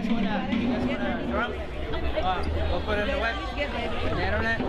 wanna drum? We'll put it in the web. The internet.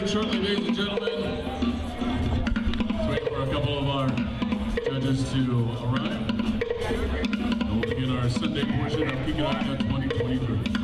started shortly, ladies and gentlemen. Let's wait for a couple of our judges to arrive. And we'll begin our Sunday portion of Kiki 2023.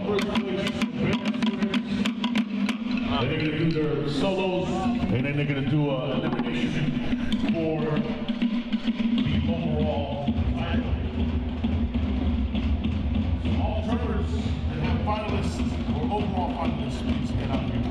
first place and they're going to do their solos, and then they're going to do elimination for the overall title. So all jurors that have finalists or overall finalists, please get out here.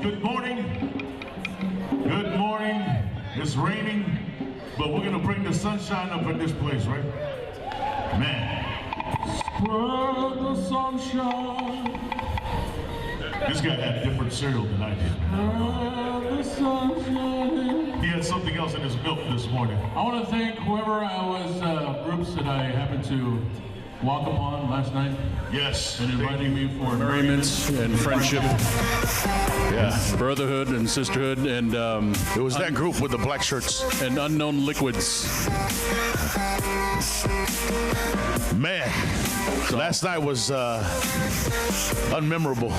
Good morning. Good morning. It's raining, but we're gonna bring the sunshine up in this place, right? Man. Spread the sunshine. This guy had different cereal than I did. Spread the sunshine. He had something else in his milk this morning. I want to thank whoever groups that I happened to walk upon last night. Yes. And inviting me for merriments and friendship. Yeah. Brotherhood and sisterhood and it was that group with the black shirts. And unknown liquids. Man, so last night was unmemorable.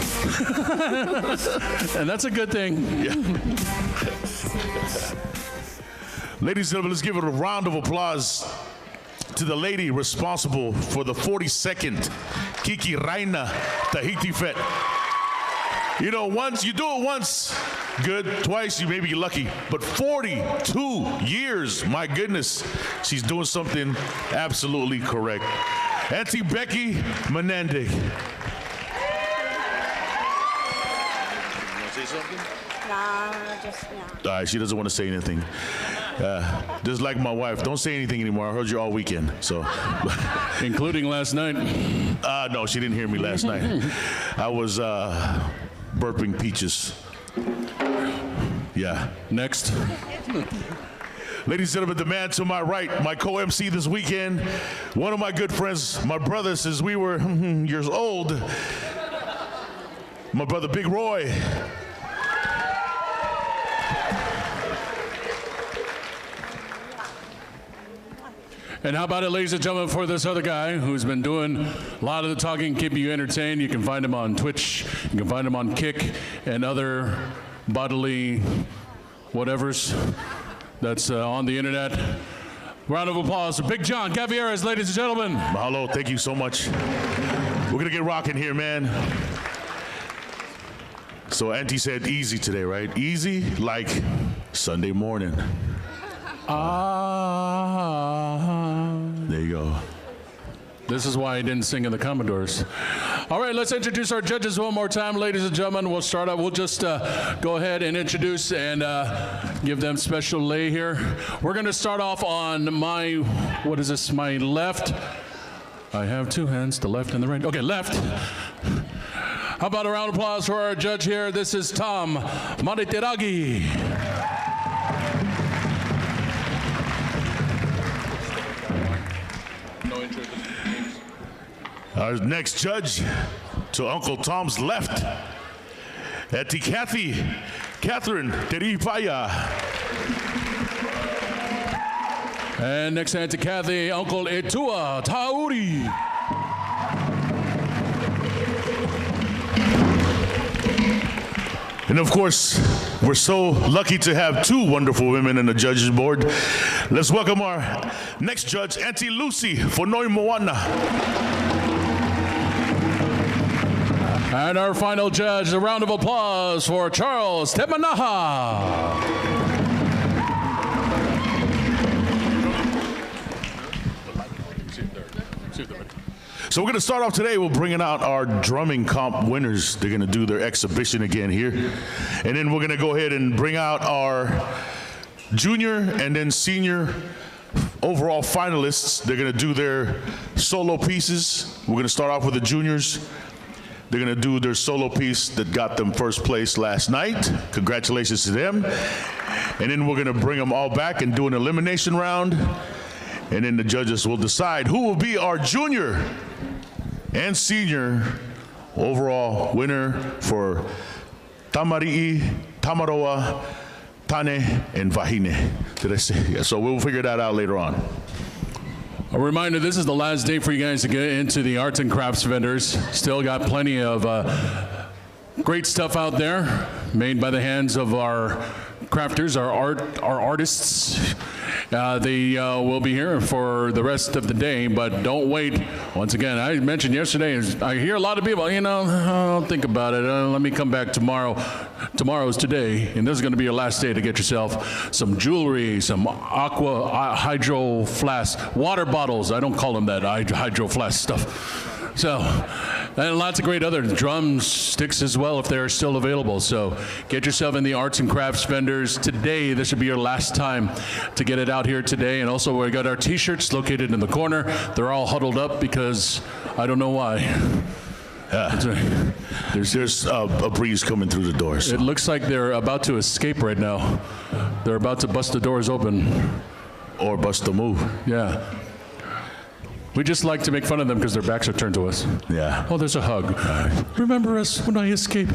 And that's a good thing. Yeah. Ladies and gentlemen, let's give it a round of applause to the lady responsible for the 42nd Kiki Raina Tahiti Fete. You know, once you do it once, good. Twice, you may be lucky. But 42 years, my goodness, she's doing something absolutely correct. Auntie Becky Menendez. You want to say something? Nah, just All right, she doesn't want to say anything. Just like my wife, don't say anything anymore. I heard you all weekend, so. Including last night? No, she didn't hear me last night. I was burping peaches. Yeah. Next. Ladies and gentlemen, the man to my right, my co-MC this weekend, one of my good friends, my brother since we were years old, my brother Big Roy. And how about it, ladies and gentlemen, for this other guy who's been doing a lot of the talking, keeping you entertained. You can find him on Twitch, you can find him on Kick, and other bodily whatevers that's on the internet. Round of applause for Big John Cavieres, ladies and gentlemen. Mahalo, thank you so much. We're gonna get rocking here, man. So Auntie said easy today, right? Easy like Sunday morning. There you go. This is why I didn't sing in the Commodores. All right, let's introduce our judges one more time, ladies and gentlemen. We'll start out. We'll just go ahead and introduce and give them special lay here. We're going to start off on my, what is this, my left. I have two hands, the left and the right. Okay, left. How about a round of applause for our judge here? This is Tom Mariteragi. Our next judge, to Uncle Tom's left, Auntie Catherine Teripaya. And next to Auntie Kathy, Uncle Etua Tauri. And of course, we're so lucky to have two wonderful women on the judges board. Let's welcome our next judge, Auntie Lucy Fonoi Moana. And our final judge, a round of applause for Charles Temanaha. So we're going to start off today. We're bringing out our drumming comp winners. They're going to do their exhibition again here. And then we're going to go ahead and bring out our junior and then senior overall finalists. They're going to do their solo pieces. We're going to start off with the juniors. They're going to do their solo piece that got them first place last night. Congratulations to them. And then we're going to bring them all back and do an elimination round. And then the judges will decide who will be our junior and senior overall winner for Tamari'i, Tamaroa, Tane, and Vahine. Did I say? Yeah, so we'll figure that out later on. A reminder, this is the last day for you guys to get into the arts and crafts vendors. Still got plenty of great stuff out there made by the hands of our crafters, our artists. They will be here for the rest of the day, but don't wait. Once again, I mentioned yesterday, I hear a lot of people, I'll think about it. Let me come back tomorrow. Tomorrow's today, and this is going to be your last day to get yourself some jewelry, some hydro flask, water bottles. I don't call them that, hydro flask stuff. So, and lots of great other drumsticks as well if they're still available. So get yourself in the arts and crafts vendors today. This should be your last time to get it out here today. And also we got our t-shirts located in the corner. They're all huddled up because I don't know why. There's a breeze coming through the doors. So. It looks like they're about to escape right now. They're about to bust the doors open. Or bust the move. Yeah. We just like to make fun of them because their backs are turned to us. Yeah. Oh, there's a hug. Remember us when I escape.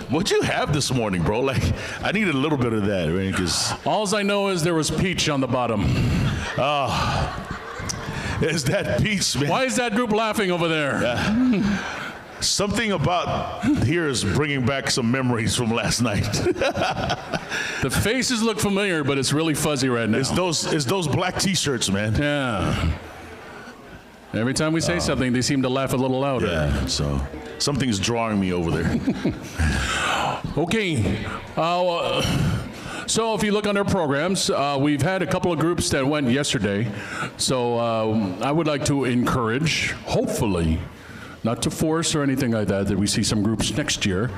What'd you have this morning, bro? Like, I needed a little bit of that, right? Because all I know is there was peach on the bottom. Is that peach, man? Why is that group laughing over there? Something about here is bringing back some memories from last night. The faces look familiar, but it's really fuzzy right now. It's those black T-shirts, man. Yeah. Every time we say something, they seem to laugh a little louder. Yeah, so something's drawing me over there. Okay. So if you look on our programs, we've had a couple of groups that went yesterday. So I would like to encourage, hopefully, not to force or anything like that we see some groups next year.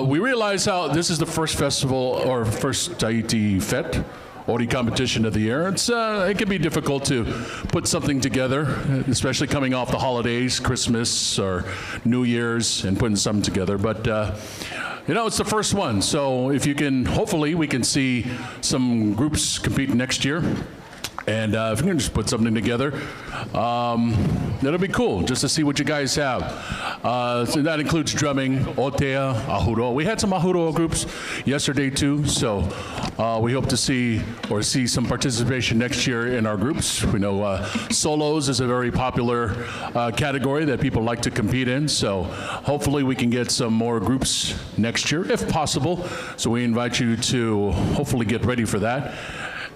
We realize how this is the first festival or first Tahiti Fete Ori competition of the year. It can be difficult to put something together, especially coming off the holidays, Christmas or New Year's, and putting something together. But it's the first one, so if you can, hopefully we can see some groups compete next year. And if you can just put something together, that'll be cool, just to see what you guys have. So that includes drumming, otea, ahuro. We had some ahuro groups yesterday too, so we hope to see some participation next year in our groups. We know solos is a very popular category that people like to compete in, so hopefully we can get some more groups next year, if possible. So we invite you to hopefully get ready for that.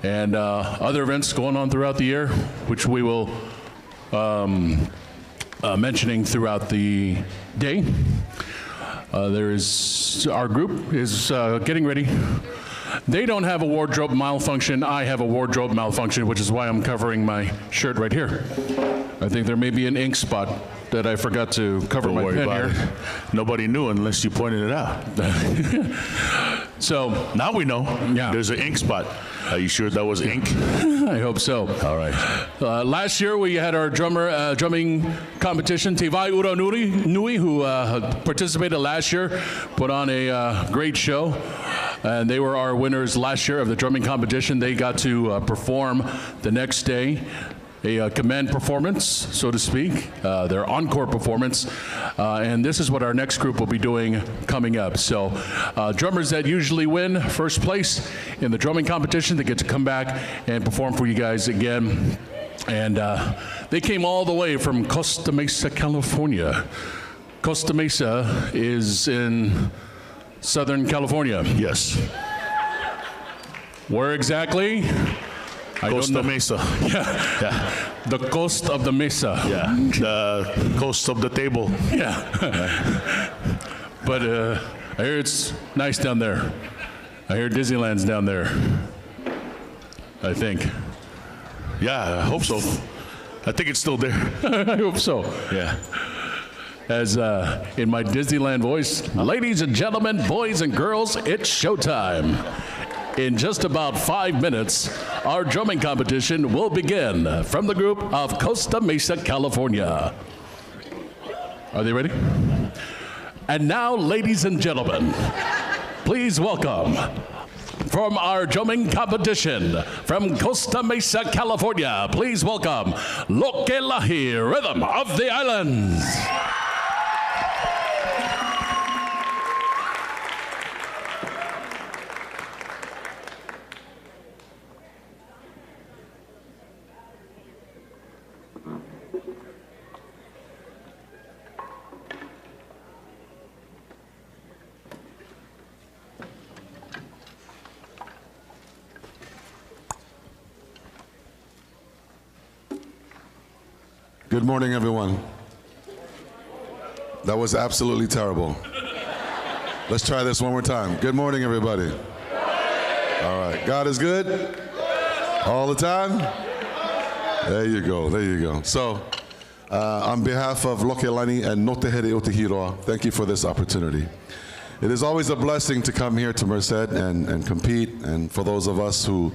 And other events going on throughout the year, which we will mentioning throughout the day. Our group is getting ready. They don't have a wardrobe malfunction. I have a wardrobe malfunction, which is why I'm covering my shirt right here. I think there may be an ink spot that I forgot to cover my pen here. Nobody knew unless you pointed it out. So now we know. Yeah. There's an ink spot. Are you sure that was ink? I hope so. All right. Last year we had our drumming competition. Tivai Ura Nui, who participated last year, put on a great show. And they were our winners last year of the drumming competition. They got to perform the next day. A command performance, so to speak, their encore performance. And this is what our next group will be doing coming up. So drummers that usually win first place in the drumming competition, they get to come back and perform for you guys again. And they came all the way from Costa Mesa, California. Costa Mesa is in Southern California. Yes. Where exactly? Costa Mesa. Yeah. The coast of the mesa. Yeah. The coast of the table. Yeah. But I hear it's nice down there. I hear Disneyland's down there. I think. Yeah, I hope so. I think it's still there. I hope so. Yeah. As in my Disneyland voice, ladies and gentlemen, boys and girls, it's showtime. In just about 5 minutes, our drumming competition will begin from the group of Costa Mesa, California. Are they ready? And now, ladies and gentlemen, please welcome from our drumming competition from Costa Mesa, California, please welcome Lokelahi, Rhythm of the Islands. Good morning, everyone. That was absolutely terrible. Let's try this one more time. Good morning, everybody. All right. God is good? All the time? There you go. There you go. So, on behalf of Lokelani and Notehere Otehiroa, thank you for this opportunity. It is always a blessing to come here to Merced and compete. And for those of us who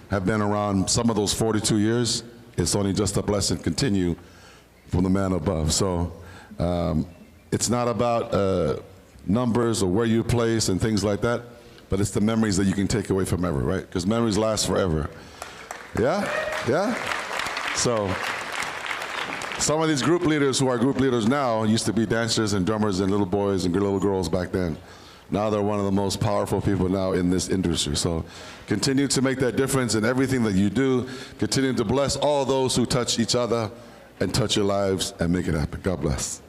have been around some of those 42 years, it's only just a blessing to continue from the man above. So it's not about numbers or where you place and things like that, but it's the memories that you can take away from ever, right? Because memories last forever. Yeah? Yeah? So some of these group leaders who are group leaders now used to be dancers and drummers and little boys and little girls back then. Now they're one of the most powerful people now in this industry. So continue to make that difference in everything that you do. Continue to bless all those who touch each other and touch your lives and make it happen. God bless.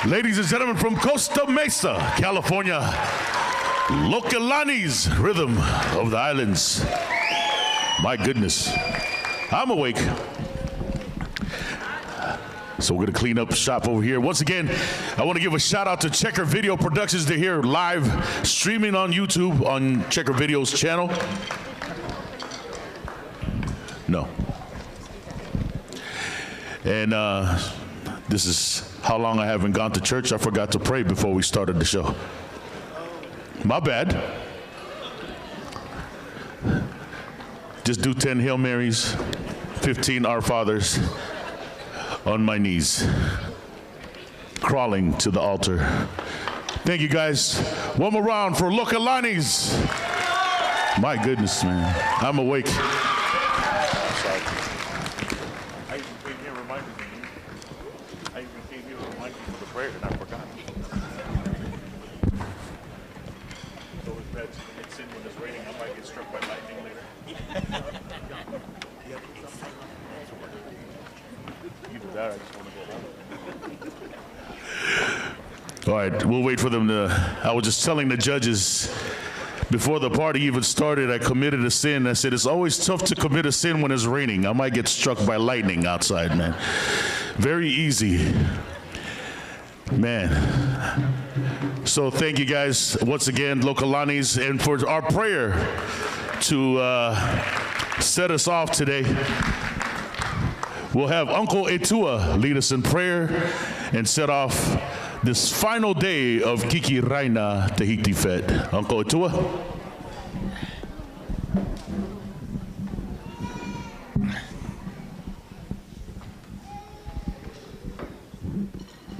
Ladies and gentlemen, from Costa Mesa, California, Lokalani's Rhythm of the Islands. My goodness, I'm awake. So we're gonna clean up shop over here. Once again, I wanna give a shout out to Checker Video Productions. They're here live streaming on YouTube on Checker Video's channel. No. And this is how long I haven't gone to church. I forgot to pray before we started the show. My bad. Just do 10 Hail Marys, 15 Our Fathers on my knees, crawling to the altar. Thank you guys. One more round for Lokalani's. My goodness, man. I'm awake. All right, we'll wait for them to. I was just telling the judges before the party even started, I committed a sin. I said, it's always tough to commit a sin when it's raining. I might get struck by lightning outside, man. Very easy. Man. So thank you guys once again, Lokalani's, and for our prayer to set us off today. We'll have Uncle Etua lead us in prayer and set off this final day of Kiki, Raina, Tahiti Fete. Uncle Etua.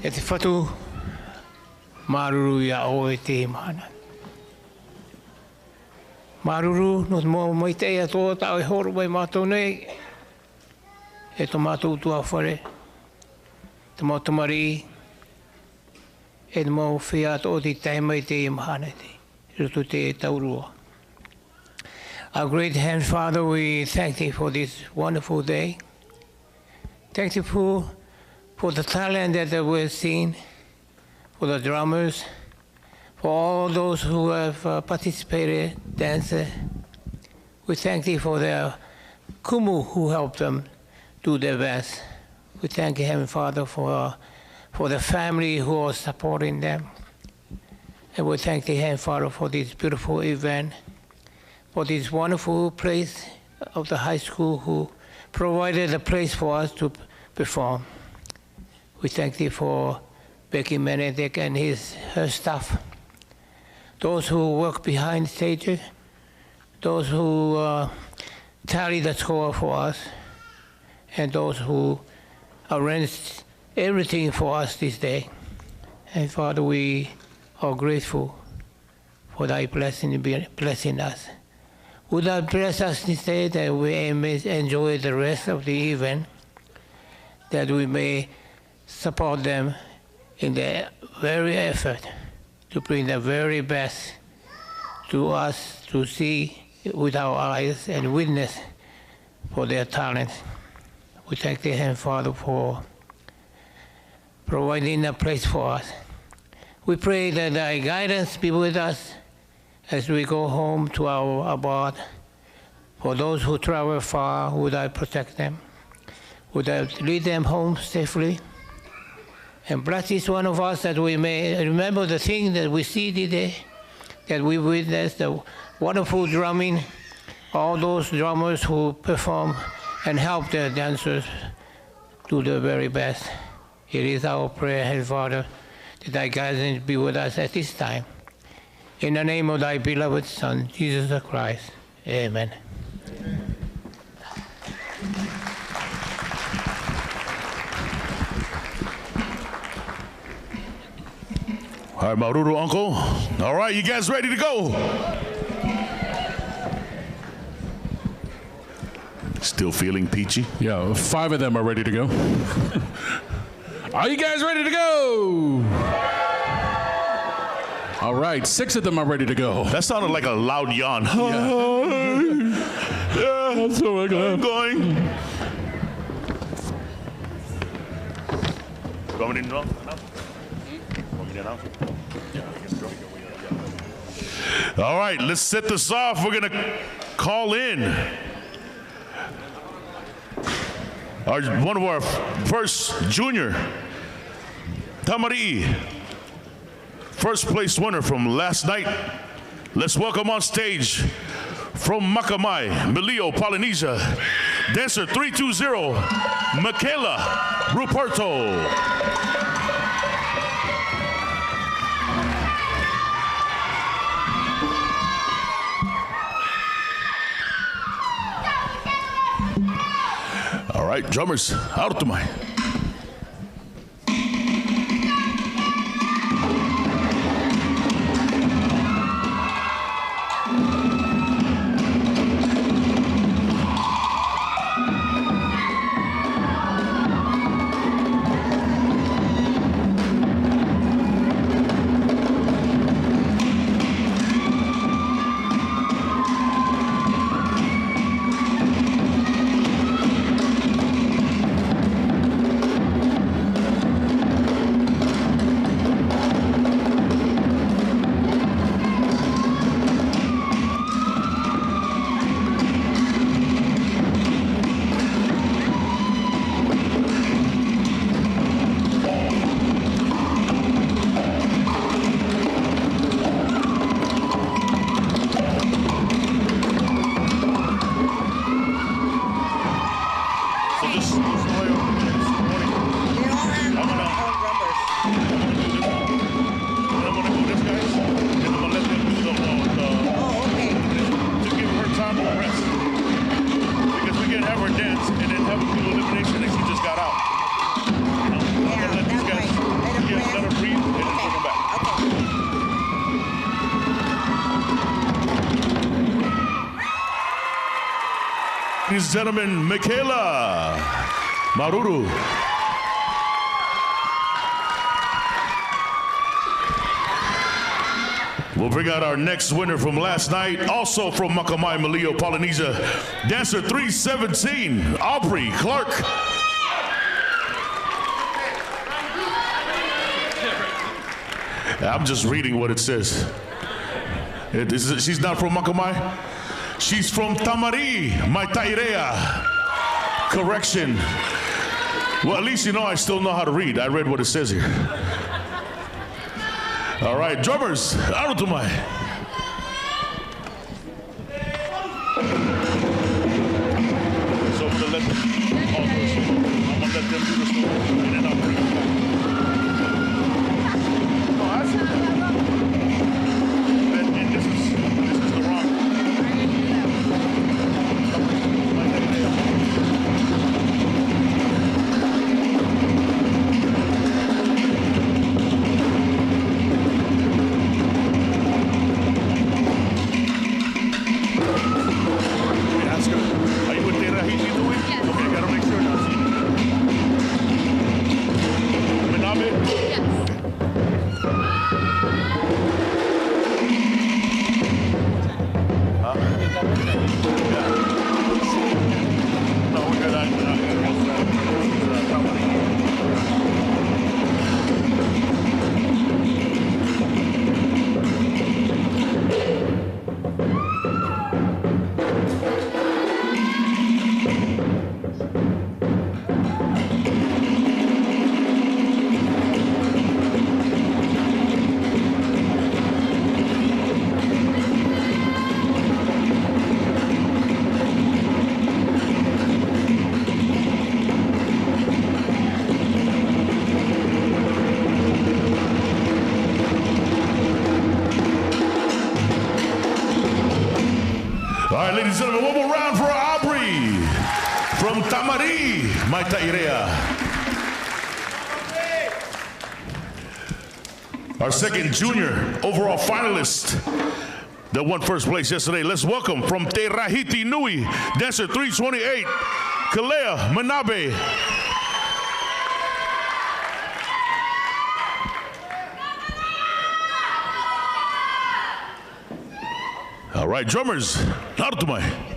E te whatu maruru ia o e te mana. Maruru no te mo mai te ea tō tau e horo mai mātou nei. E tō mātou tua whare. Te mō tamari. E te mō whia tō te tai mai te e mahana te. Ruto te e taurua. Our great Heavenly Father, we thank Thee for this wonderful day. Thank Thee for the talent that we've seen, for the drummers, for all those who have participated, dancer. We thank Thee for their kumu who helped them do their best. We thank you, Heavenly Father, for the family who are supporting them. And we thank the Heavenly Father for this beautiful event, for this wonderful place of the high school who provided a place for us to perform. We thank Thee for Becky Menedek and her staff, those who work behind the stage, those who tally the score for us, and those who arranged everything for us this day. And Father, we are grateful for Thy blessing us. Would Thou bless us this day that we may enjoy the rest of the event, that we may support them in their very effort to bring the very best to us to see with our eyes and witness for their talent. We thank Thee, Heavenly Father, for providing a place for us. We pray that Thy guidance be with us as we go home to our abode. For those who travel far, would I protect them? Would I lead them home safely? And bless each one of us that we may remember the thing that we see today, that we witnessed the wonderful drumming, all those drummers who perform and help their dancers do their very best. It is our prayer, Heavenly Father, that Thy guidance be with us at this time. In the name of Thy beloved Son, Jesus Christ. Amen. All right, Maruru, Uncle. All right, you guys ready to go? Still feeling peachy? Yeah, 5 of them are ready to go. Are you guys ready to go? All right, 6 of them are ready to go. That sounded like a loud yawn. Yeah, so we're I'm going. Want me to announce? Want me to announce? All right, let's set this off. We're going to call in one of our first junior, Tamari, first place winner from last night. Let's welcome on stage from Makamai, Melio, Polynesia, dancer 320, Michaela Ruperto. All right, drummers, out to my. Ladies and gentlemen, Michaela Maruru. We'll bring out our next winner from last night, also from Makamai, Melio, Polynesia, dancer 317, Aubrey Clark. I'm just reading what it says. She's not from Makamai. She's from Tamari, Maitairea. Correction. Well, at least you know I still know how to read. I read what it says here. All right, drummers, arutumai. So I'm gonna let them all do the solo. I'm gonna let them do the solo, and then I'll bring them back. Oh, I see that. And this is the wrong. Are you with Tahiti doing? Yes. Okay, gotta make sure now. Maitairea. Our second junior overall finalist that won first place yesterday. Let's welcome from Tahiti Nui, dancer 328, Kalea Manabe. All right, drummers, Nartumai.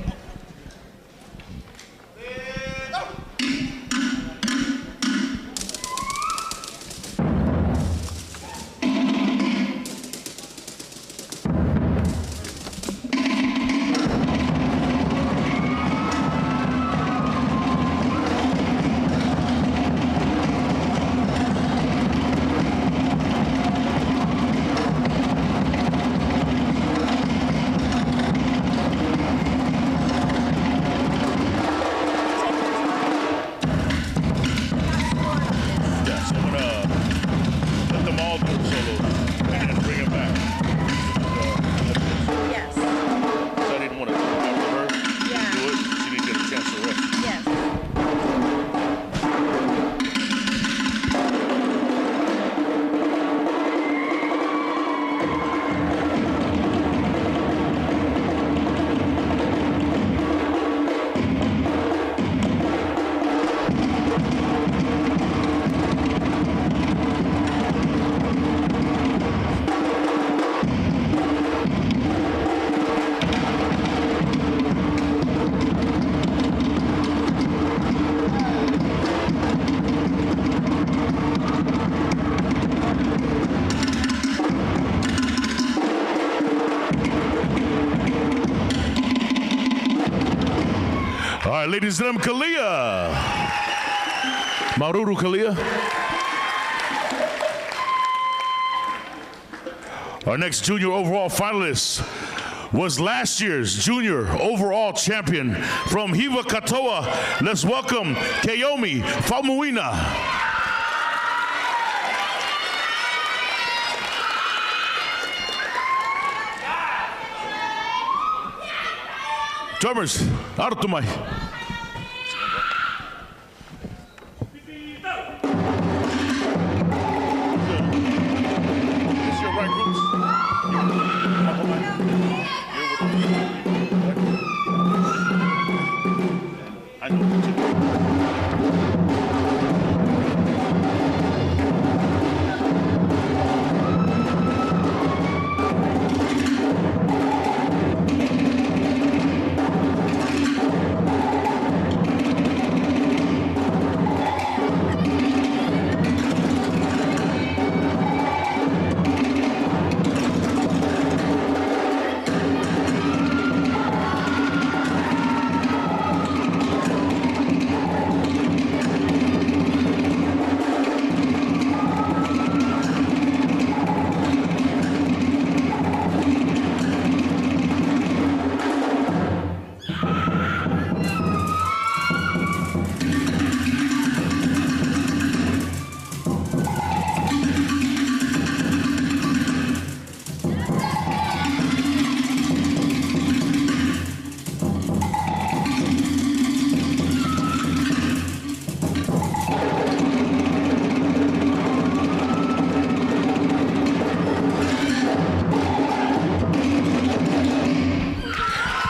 Ladies and gentlemen, Kalia. Maruru Kalia. Our next junior overall finalist was last year's junior overall champion from Hiva Katoa. Let's welcome Kayomi Faumuina. Drummers, Artumai.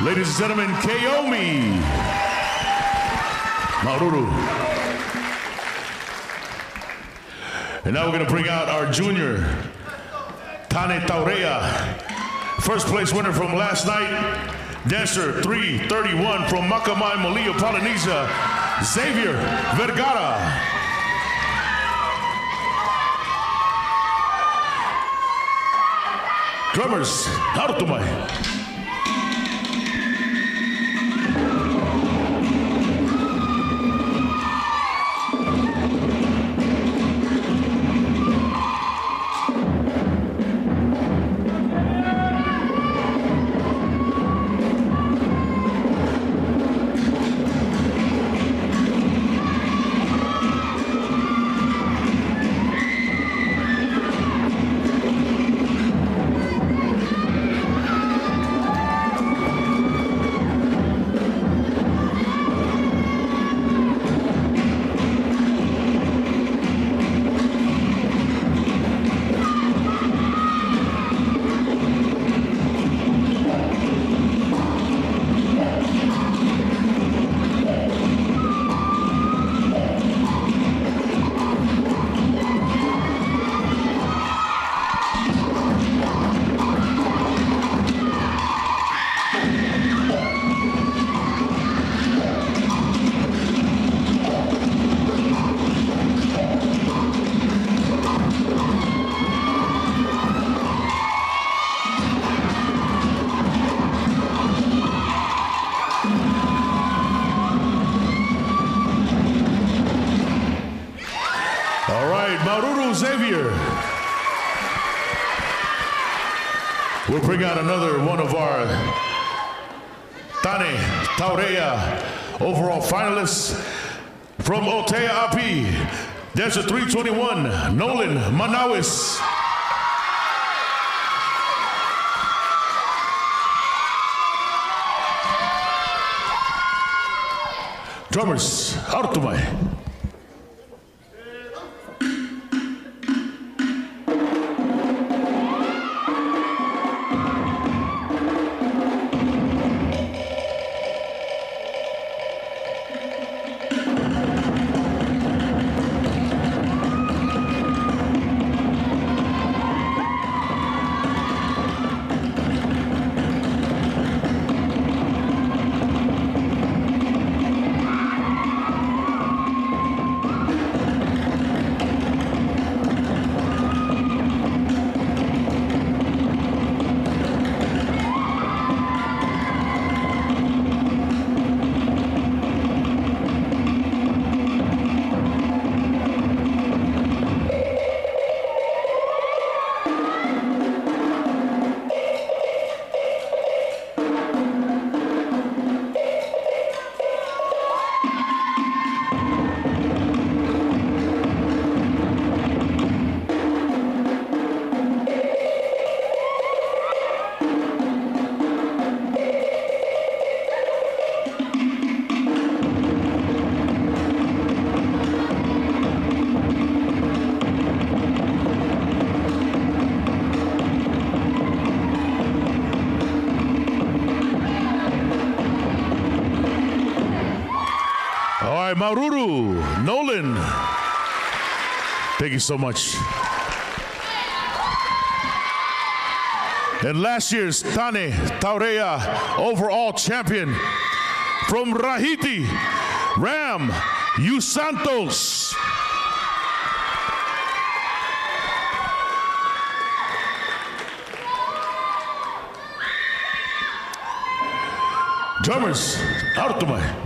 Ladies and gentlemen, Kayomi Maruru. And now we're going to bring out our junior, Tane Taurea. First place winner from last night, dancer 331 from Makamai, Malia, Polynesia, Xavier Vergara. Drummers, Nartumai. Maururu Xavier. We'll bring out another one of our Tane Taurea overall finalists from Otea Api. Dancer 321, Nolan Manawis. Drummers, Artumai. Maururu, Nolan. Thank you so much. And last year's Tane Taurea overall champion from Tahiti, Ram Santos. Drummers, Artumai.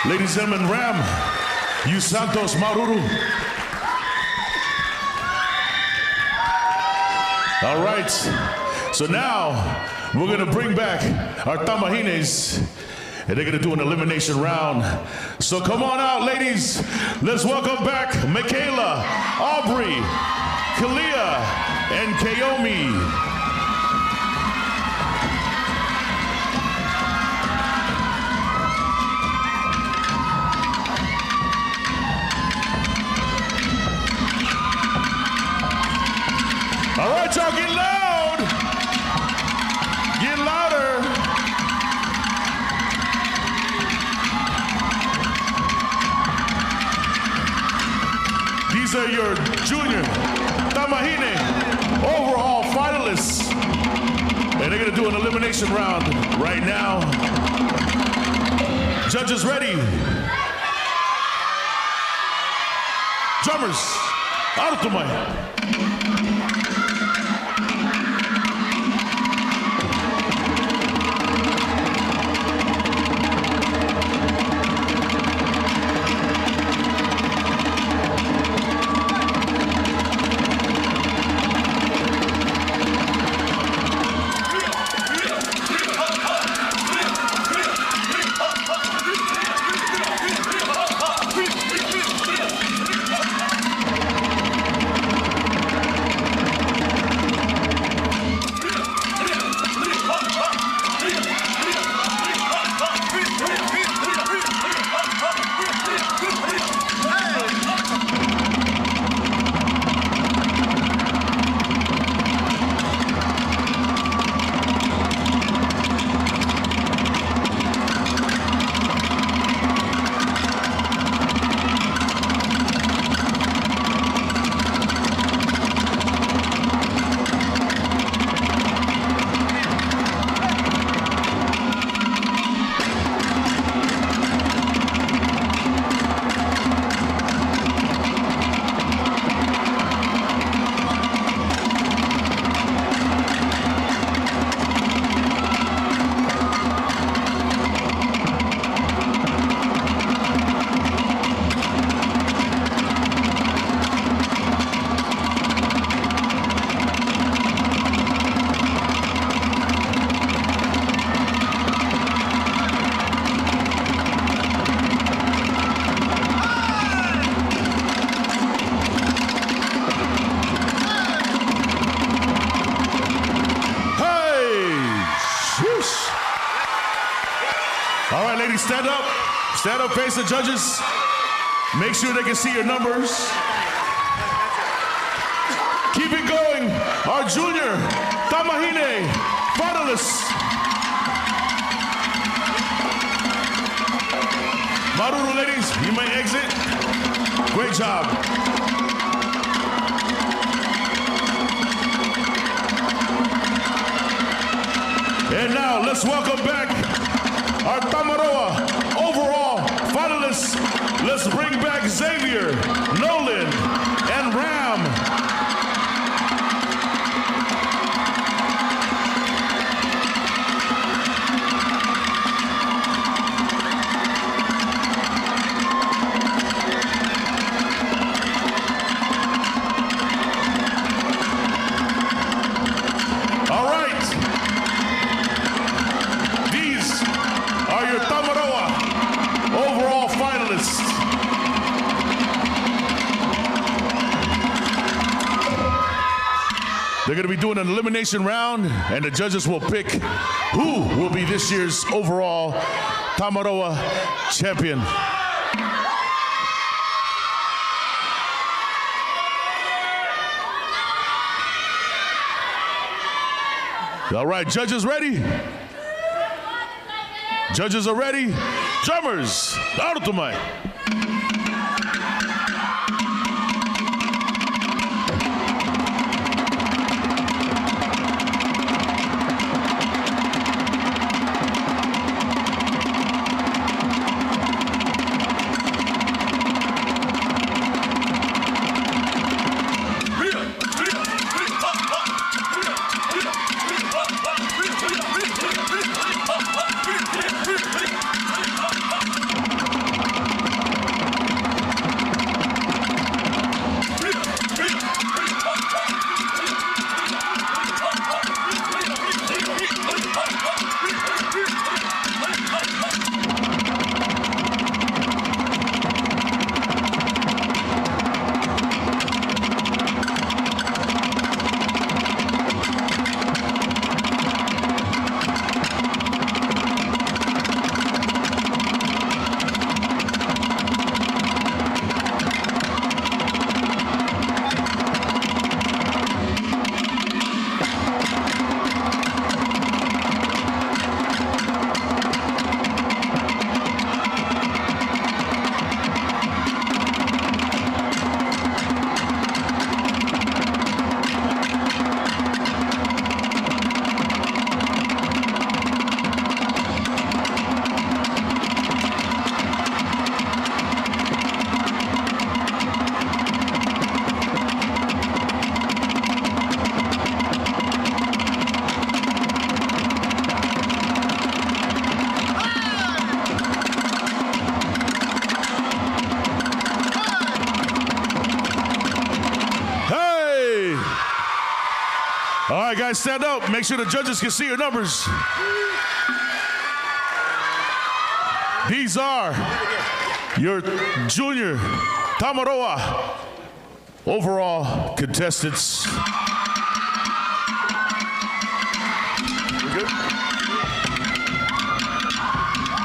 Ladies and gentlemen, Ram Santos Maururu. All right, so now we're gonna bring back our tamahines, and they're gonna do an elimination round. So come on out, ladies. Let's welcome back Michaela, Aubrey, Kalia, and Kayomi. All right, y'all, get loud. Get louder. These are your junior Tamahine overall finalists. And they're gonna do an elimination round right now. Judges ready. Drummers, Artumai. Stand up. Stand up, face the judges. Make sure they can see your numbers. Keep it going. Our junior Vahine finalists. Maruru ladies, you may exit. Great job. And now let's welcome back our Tamaroa overall finalists. Let's bring back Xavier, Nolan, and Ram. All right. These are your Tamaroa overall finalists. They're going to be doing an elimination round, and the judges will pick who will be this year's overall Tamaroa champion. All right, judges ready? Judges are ready. Drummers, Artumai. All right, guys, stand up. Make sure the judges can see your numbers. These are your junior Tamaroa overall contestants.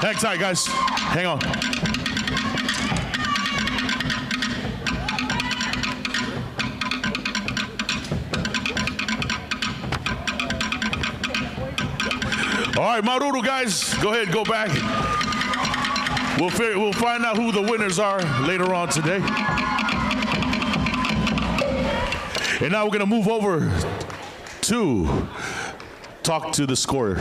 Hang tight, guys. Hang on. All right, Maruru, guys, go ahead, go back. We'll find out who the winners are later on today. And now we're gonna move over to talk to the scorer.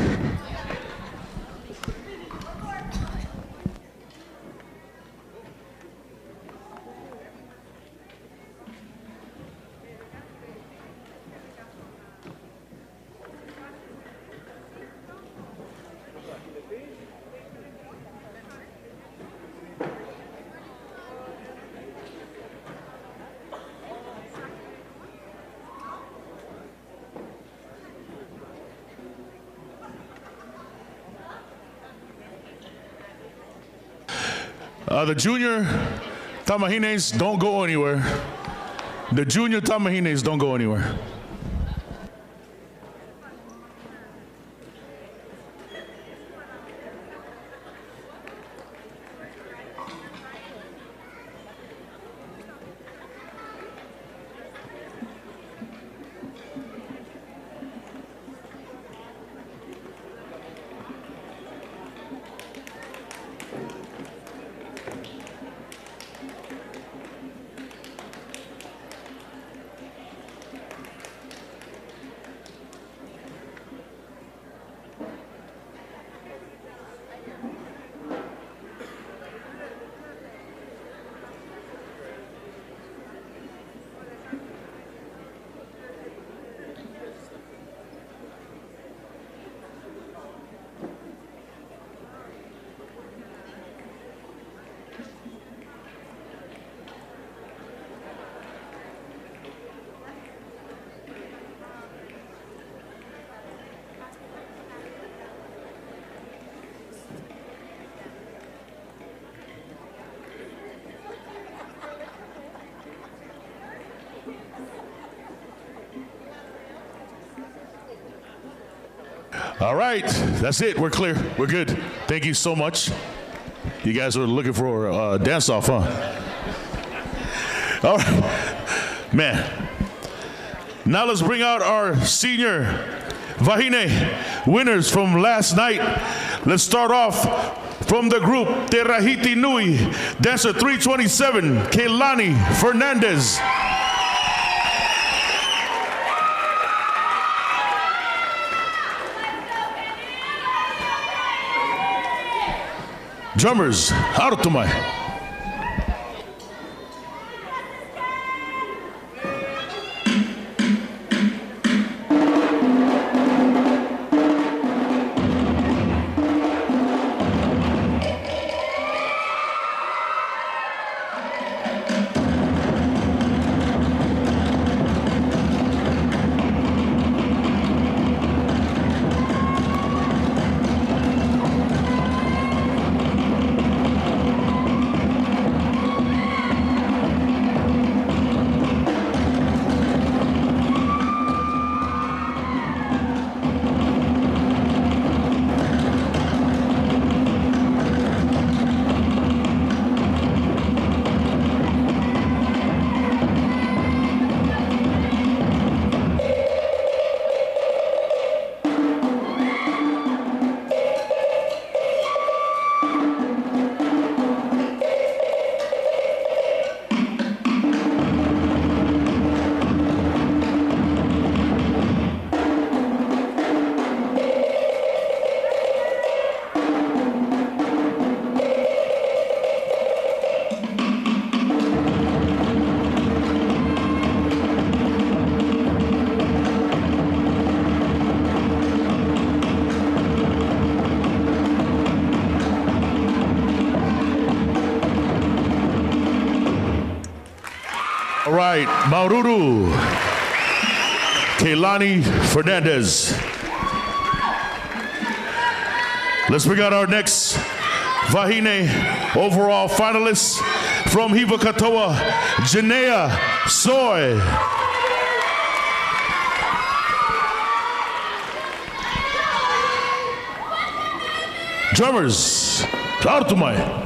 The junior Tamahines don't go anywhere. The junior Tamahines don't go anywhere. All right, that's it. We're clear. We're good. Thank you so much. You guys were looking for a dance-off, huh? All right, man. Now let's bring out our senior Vahine winners from last night. Let's start off from the group Tahiti Nui, dancer 327, Keilani Fernandez. Drummers, Artumai. All right, Maururu. Keilani Fernandez. Let's bring out our next Vahine overall finalist from Hiva Katoa, Janea Soy. Drummers, Artumai.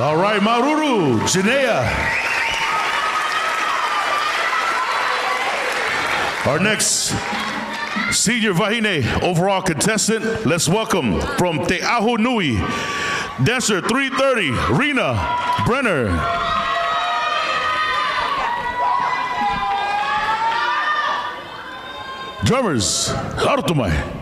All right, Maruru, Janea. Our next senior Vahine overall contestant, let's welcome from Te Ahu Nui, dancer 330, Raina Brenner. Drummers, Harutumai.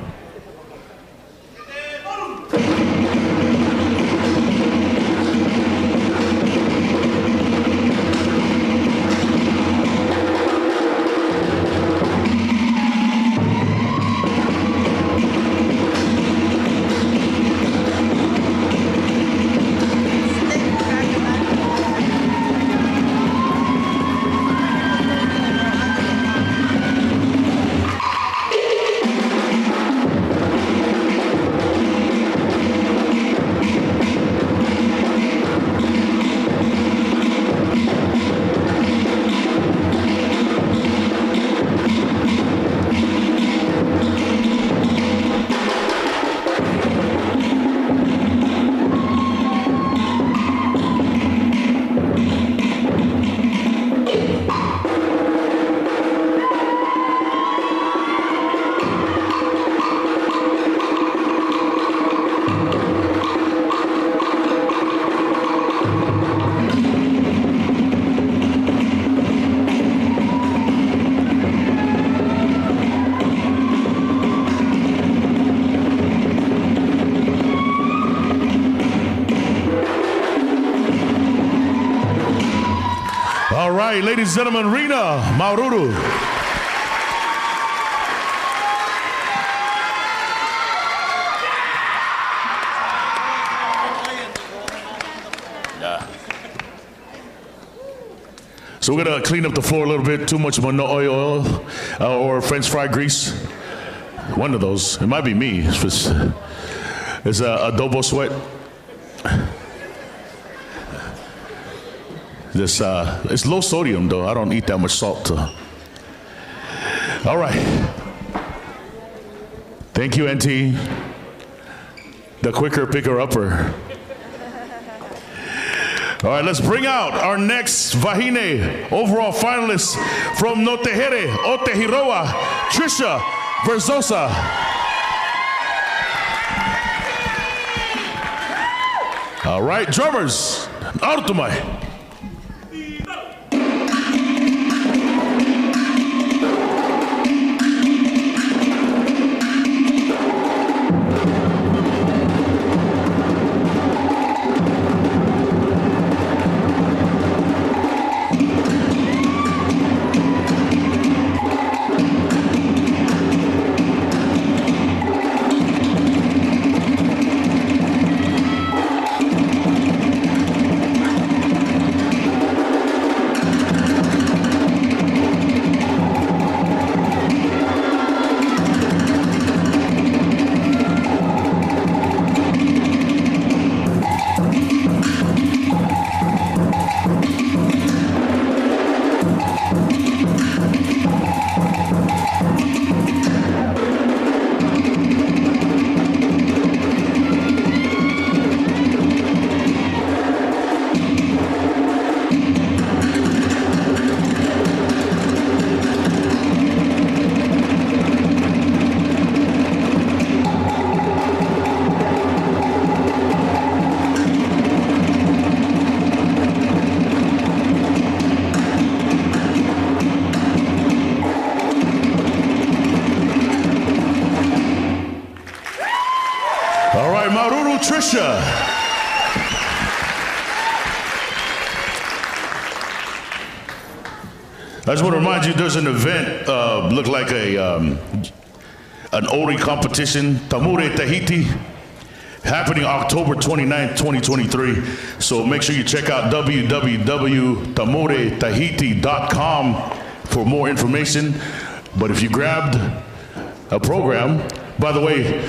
All right, ladies and gentlemen, Raina Maruru. So we're gonna clean up the floor a little bit. Too much manoi oil or French fry grease. One of those. It might be me. It's adobo sweat. This it's low sodium though. I don't eat that much salt. All right. Thank you, NT. The quicker picker upper. All right, let's bring out our next Vahine overall finalist from Notehere, Otehiroa, Trisha Verzosa. All right, drummers, Artumai. Trisha. I just want to remind you, there's an event, look like an Ori competition, Tamure Tahiti, happening October 29th, 2023. So make sure you check out www.tamuretahiti.com for more information. But if you grabbed a program, by the way,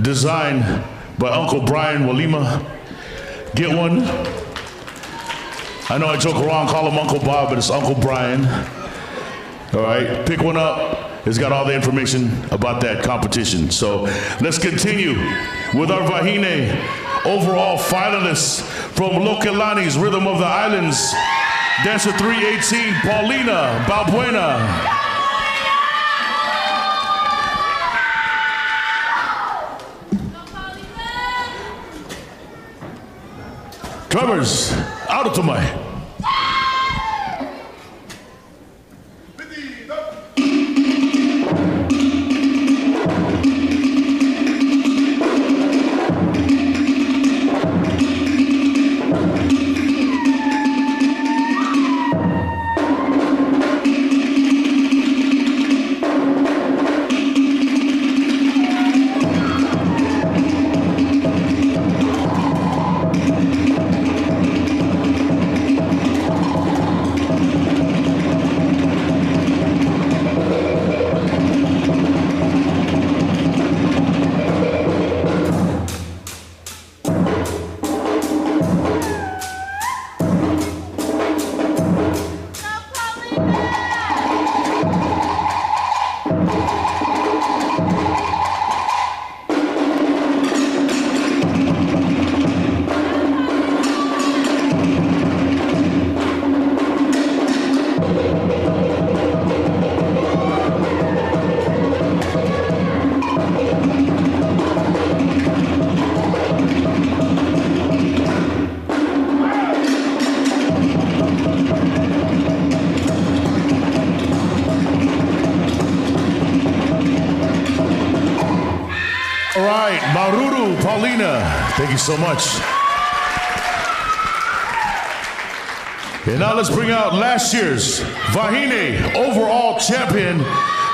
designed by Uncle Brian Walima, get one. I know I joke around, call him Uncle Bob, but it's Uncle Brian. All right, pick one up. It's got all the information about that competition. So let's continue with our Vahine overall finalists from Lokelani's Rhythm of the Islands. Dancer 318, Paulina Balbuena. Drummers, out of my. Maruru, Paulina, thank you so much. And now let's bring out last year's Vahine overall champion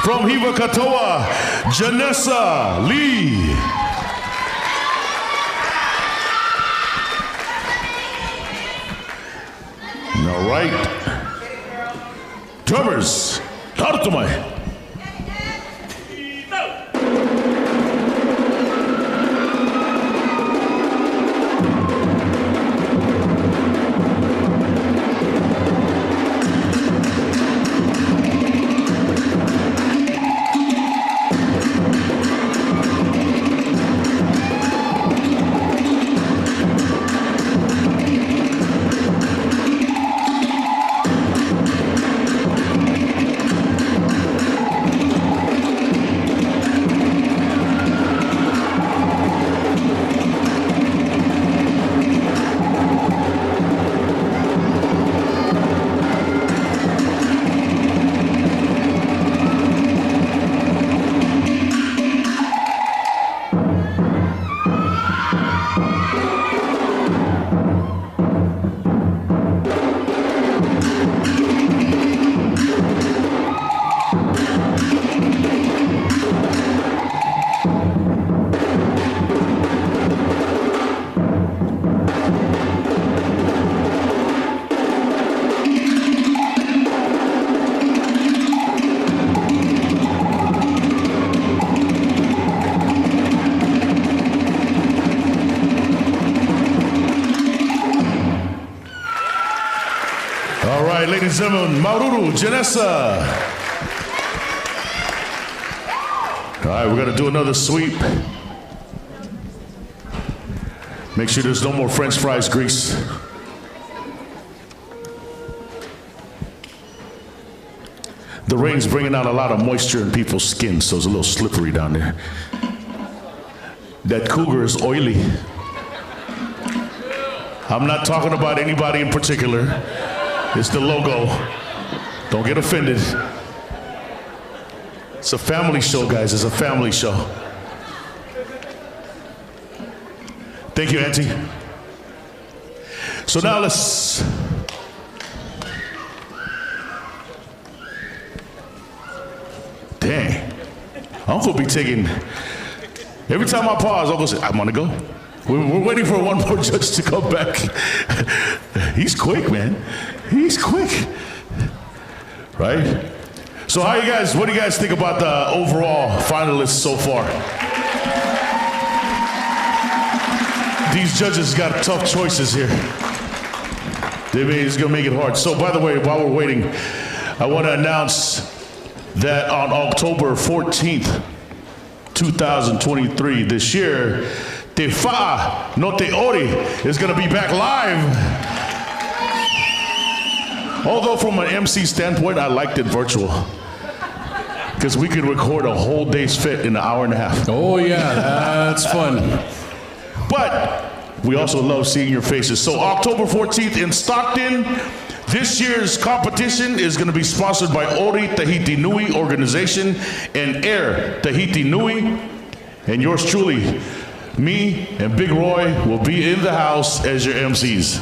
from Hiva Katoa, Janessa Lee. All right. Drummers, Hartumai. Ladies and gentlemen, Maruru, Janessa. All right, we're gonna do another sweep. Make sure there's no more French fries grease. The rain's bringing out a lot of moisture in people's skin, so it's a little slippery down there. That cougar is oily. I'm not talking about anybody in particular. It's the logo. Don't get offended. It's a family show, guys. It's a family show. Thank you, Auntie. So now let's... Dang. Uncle be taking... Every time I pause, Uncle says, I'm gonna go. We're waiting for one more judge to come back. He's quick, man. He's quick. Right? So what do you guys think about the overall finalists so far? These judges got tough choices here. It's gonna make it hard. So by the way, while we're waiting, I want to announce that on October 14th, 2023, this year, Te Fa'a no Te Ori is gonna be back live. Although from an MC standpoint, I liked it virtual. Because we could record a whole day's fit in an hour and a half. Oh yeah, that's fun. But we also love seeing your faces. So October 14th in Stockton, this year's competition is gonna be sponsored by Ori Tahiti Nui organization and Air Tahiti Nui. And yours truly, me and Big Roy will be in the house as your MCs.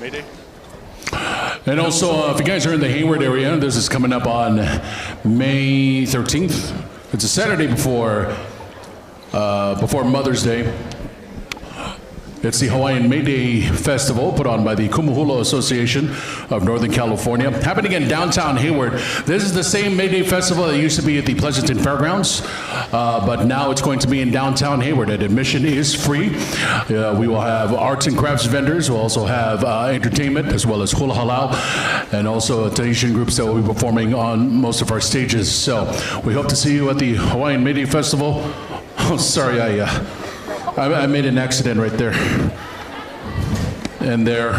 Mayday. And also, if you guys are in the Hayward area, this is coming up on May 13th. It's a Saturday before Mother's Day. It's the Hawaiian May Day Festival put on by the Kumuhula Association of Northern California. Happening in downtown Hayward. This is the same May Day Festival that used to be at the Pleasanton Fairgrounds, but now it's going to be in downtown Hayward, and admission is free. We will have arts and crafts vendors. We'll also have entertainment, as well as hula halau, and also Tahitian groups that will be performing on most of our stages. So we hope to see you at the Hawaiian May Day Festival. Oh, sorry, I made an accident right there. And there.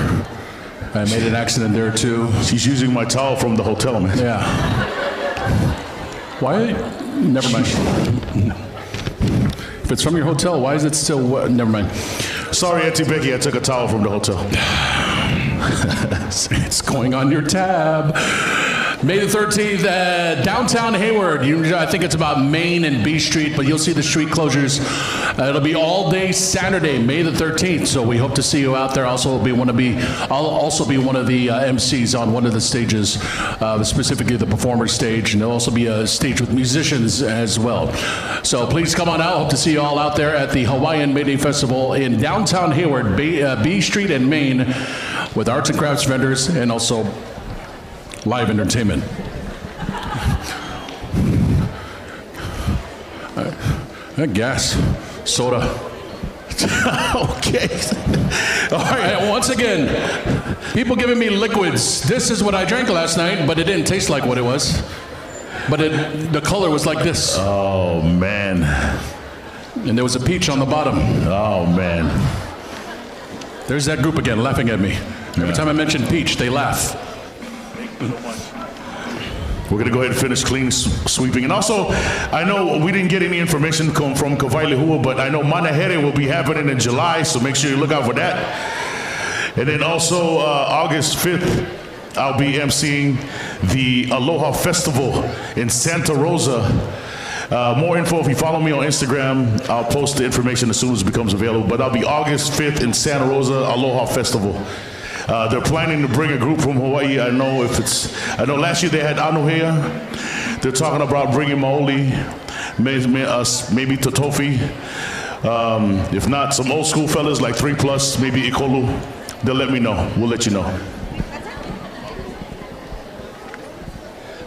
I made an accident there too. She's using my towel from the hotel, man. Yeah. Why? Never mind. If it's from your hotel, why is it still never mind. Sorry, Auntie Becky, I took a towel from the hotel. It's going on your tab. May the 13th, downtown Hayward. I think it's about Main and B Street, but you'll see the street closures. It'll be all day Saturday, May the 13th. So we hope to see you out there. I'll also be one of the MCs on one of the stages, specifically the performer stage, and there'll also be a stage with musicians as well. So please come on out. Hope to see you all out there at the Hawaiian May Day Festival in downtown Hayward, B Street and Main, with arts and crafts vendors and also live entertainment. Gas, soda. Okay. All right, once again, people giving me liquids. This is what I drank last night, but it didn't taste like what it was. But the color was like this. Oh, man. And there was a peach on the bottom. Oh, man. There's that group again, laughing at me. Every time I mention peach, they laugh. We're going to go ahead and finish clean sweeping. And also, I know we didn't get any information from Kawailehua, but I know Manahere will be happening in July, so make sure you look out for that. And then also, August 5th, I'll be emceeing the Aloha Festival in Santa Rosa. More info, if you follow me on Instagram, I'll post the information as soon as it becomes available. But I'll be August 5th in Santa Rosa, Aloha Festival. They're planning to bring a group from Hawaii. I know last year they had Anuhea. They're talking about bringing Maoli, maybe Totofi. If not, some old school fellas like 3+, maybe Ikolu. They'll let me know. We'll let you know.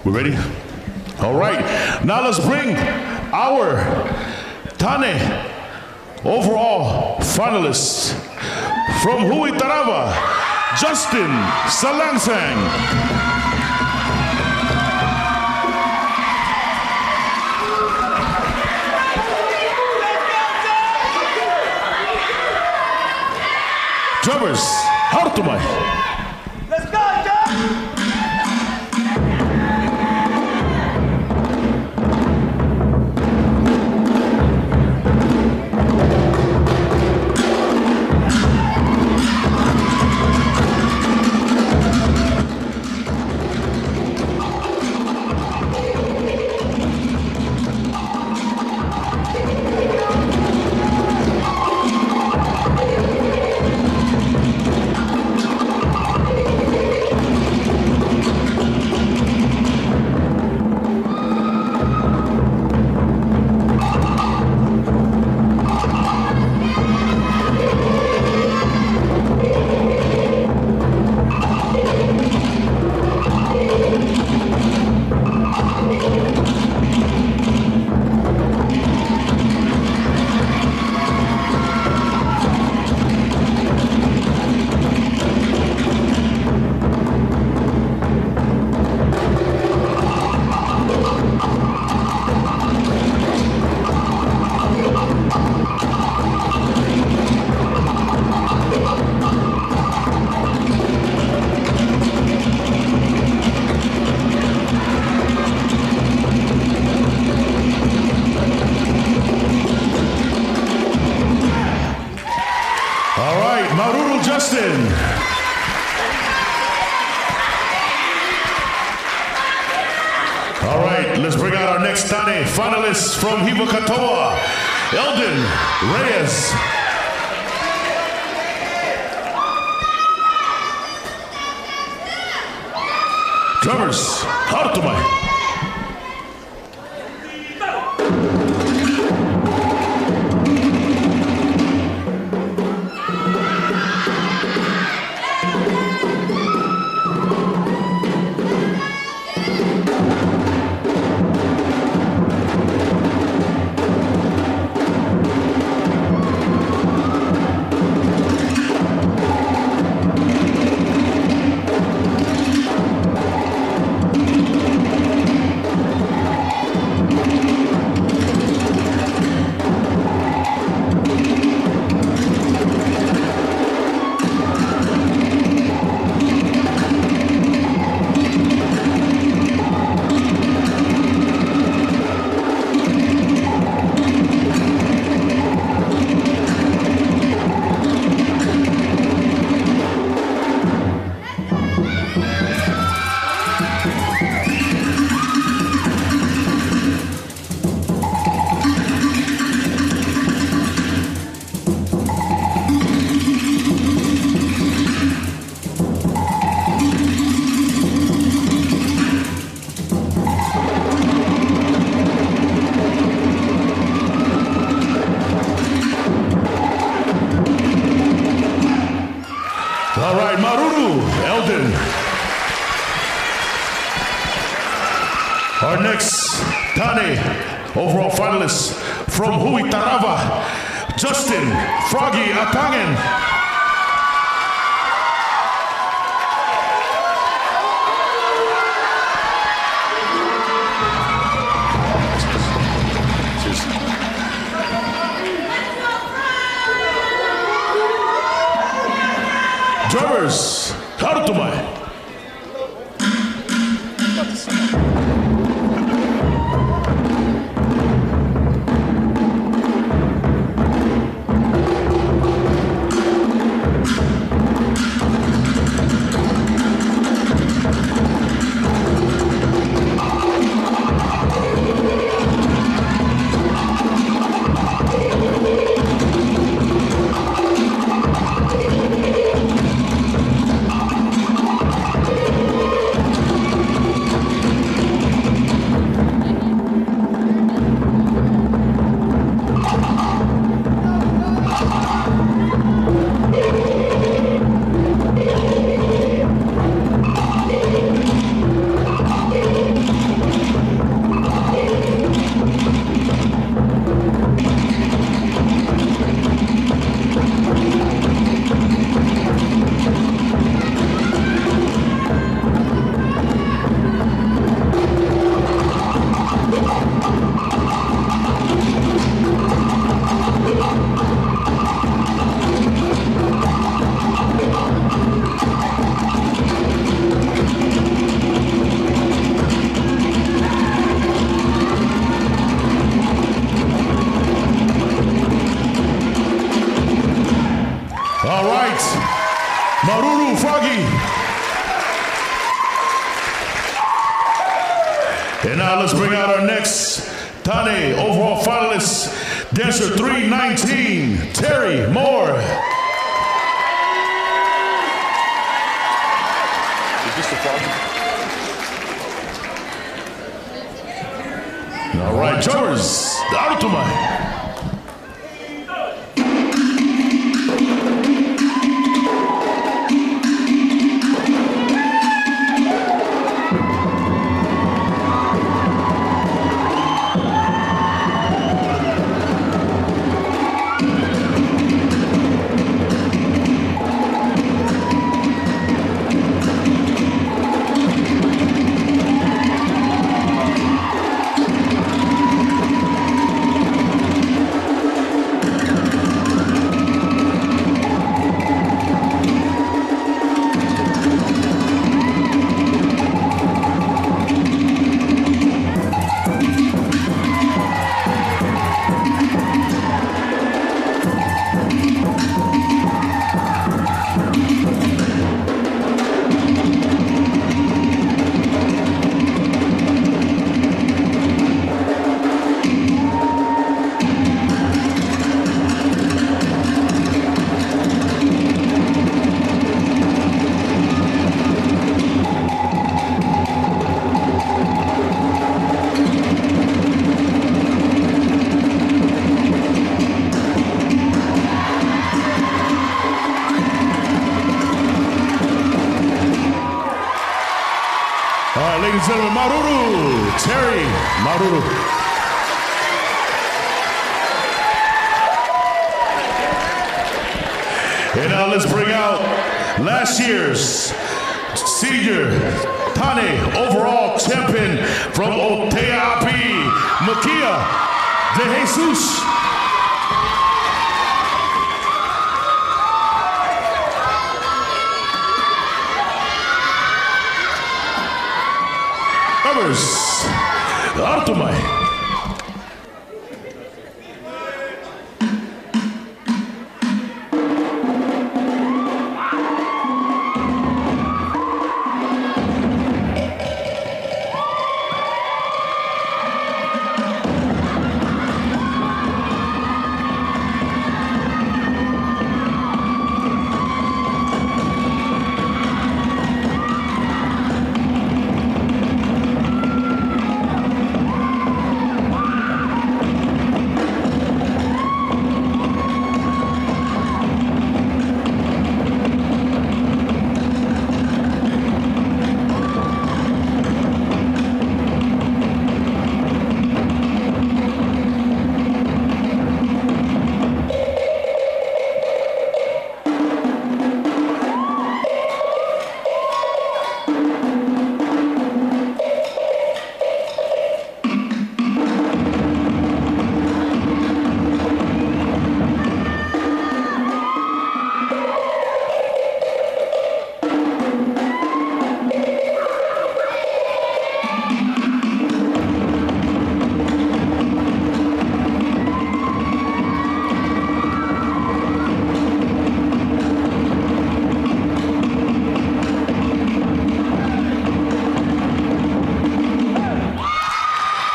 We ready? All right. Now let's bring our Tane overall finalists from Hui Tarava, Justin Salangsang. Drummers, Hartumai. Let's go, John! All right, let's bring out our next Tane finalist from Hivakatoa, Eldon Reyes. Drummers, Hartumai. All right, Maruru, Eldon. Our next Tane overall finalist from Huitarava, Justin Froggy Atangen. Drummers, Hartumai. All right, Maruru Froggy. And now let's bring out our next Tane overall finalist, dancer 319, Terry Moore. Is this the Froggy? All right, drummers, Arutumai. and gentlemen, Maruru, Terry Maruru. And now let's bring out last year's senior Tane overall champion from Oteapi, Makia de Jesus. Members, Artumai.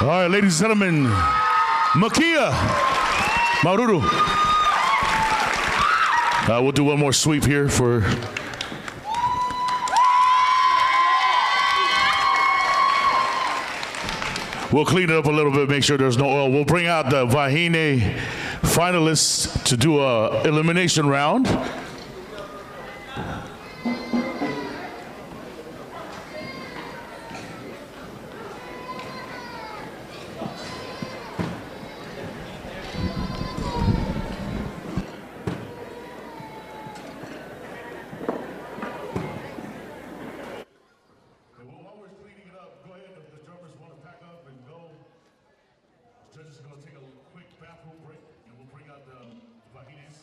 All right, ladies and gentlemen, Makia Maruru. We'll do one more sweep here for. We'll clean it up a little bit, make sure there's no oil. We'll bring out the Vahine finalists to do a elimination round. Judges are going to take a quick bathroom break, and we'll bring out the Vahines.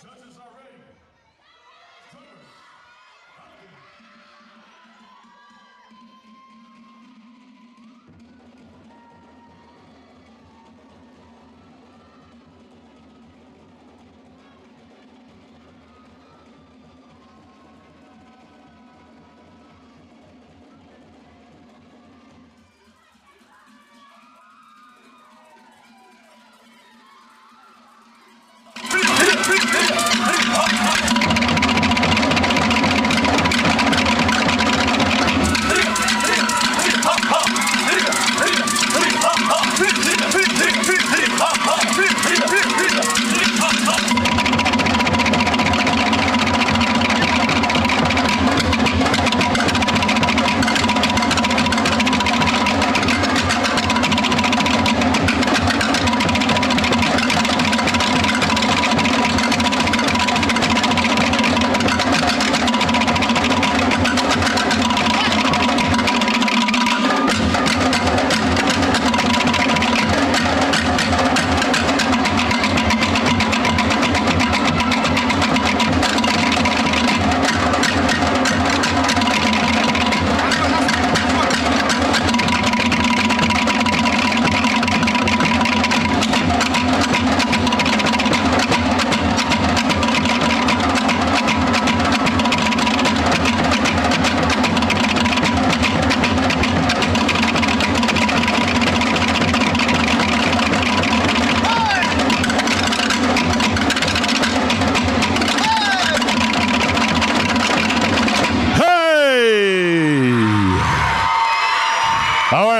Judges are ready. Judges. Fete!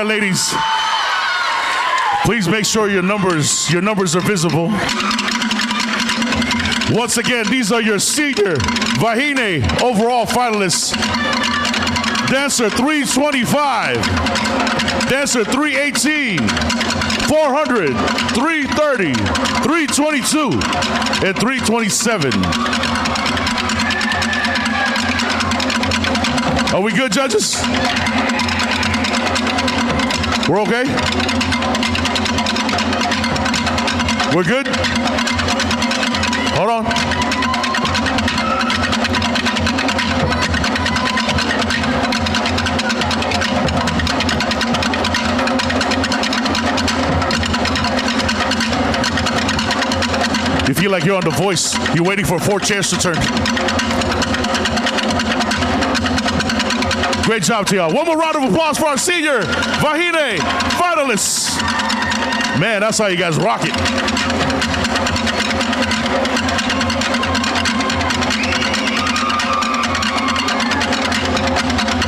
ladies. Please make sure your numbers are visible. Once again, these are your senior Vahine overall finalists. Dancer 325, dancer 318, 400, 330, 322, and 327. Are we good, judges? We're okay? We're good? Hold on. You feel like you're on The Voice. You're waiting for 4 chairs to turn. Great job to y'all. One more round of applause for our senior Vahine finalists. Man, that's how you guys rock it.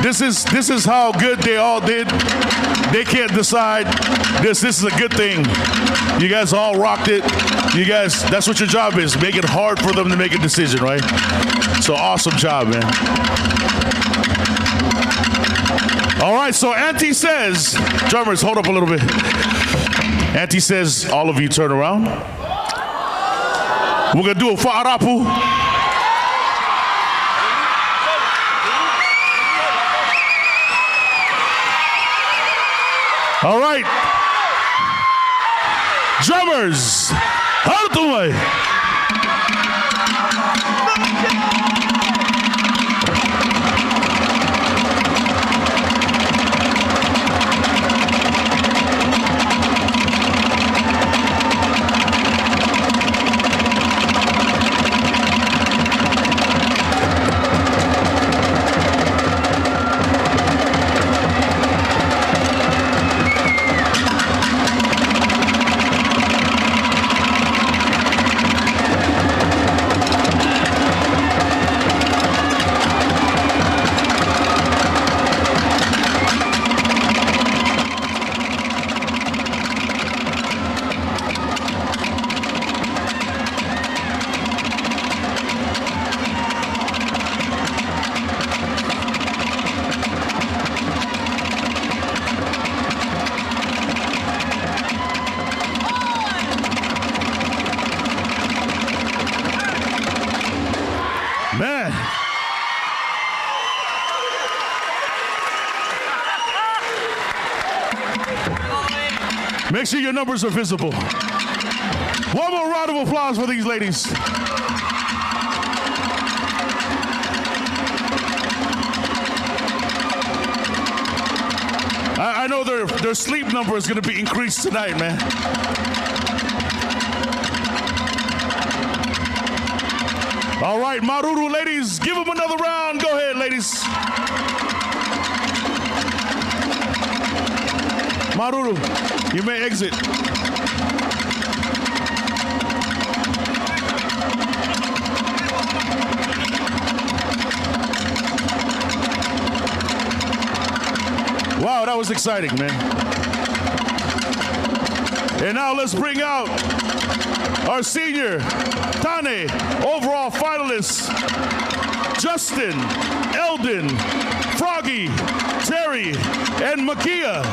This is how good they all did. They can't decide. This is a good thing. You guys all rocked it. You guys, that's what your job is. Make it hard for them to make a decision, right? So awesome job, man. All right, so Auntie says, drummers, hold up a little bit. Auntie says, all of you turn around. We're gonna do a fa'arapu. All right. Drummers, out the way. Man. Make sure your numbers are visible. One more round of applause for these ladies. I know their sleep number is going to be increased tonight, man. All right, Maruru ladies, give them another round. Go ahead, ladies. Maruru, you may exit. Wow, that was exciting, man. And now let's bring out our senior Tane overall finalists: Justin, Eldon, Froggy, Terry, and Makia.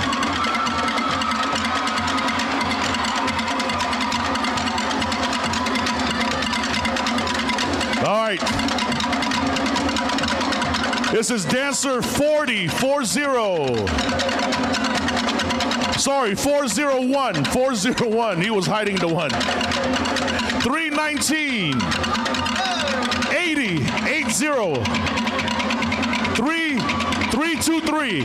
All right. This is dancer 40. Sorry, 401. 401. He was hiding the one. 319. 80. 80. 323.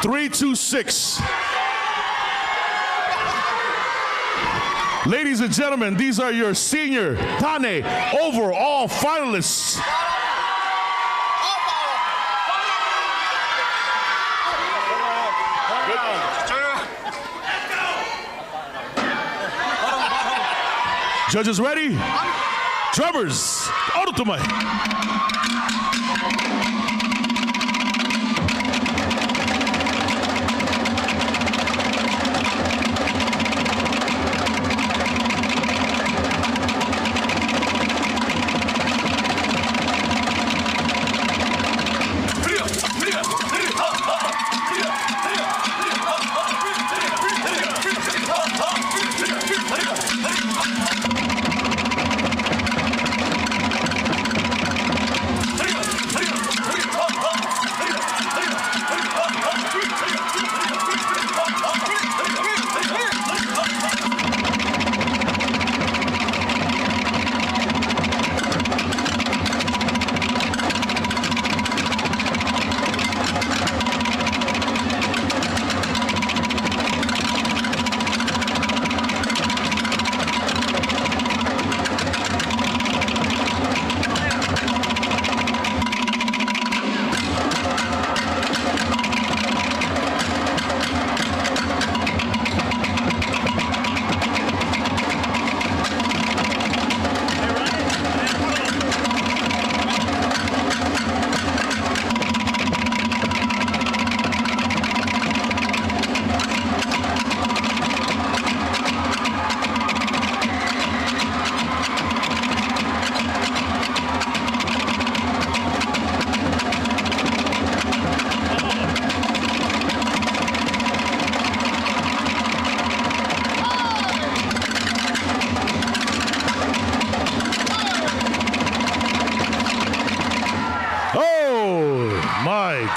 326. Ladies and gentlemen, these are your senior Tane overall finalists. Judges ready? Drummers, out of the mic.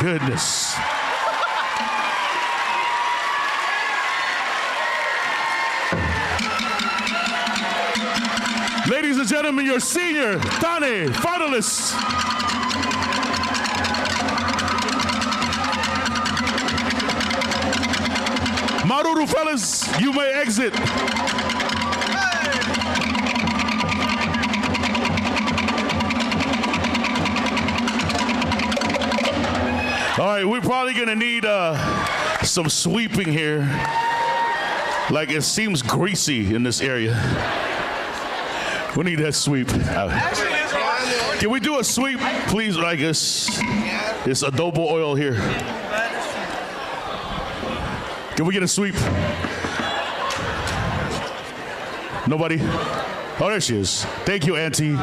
goodness. Ladies and gentlemen, your senior Tane finalists. Maruru fellas, you may exit. All right, we're probably gonna need some sweeping here. Like it seems greasy in this area. We need that sweep. Can we do a sweep, please? Like it's adobo oil here. Can we get a sweep? Nobody? Oh, there she is. Thank you, Auntie.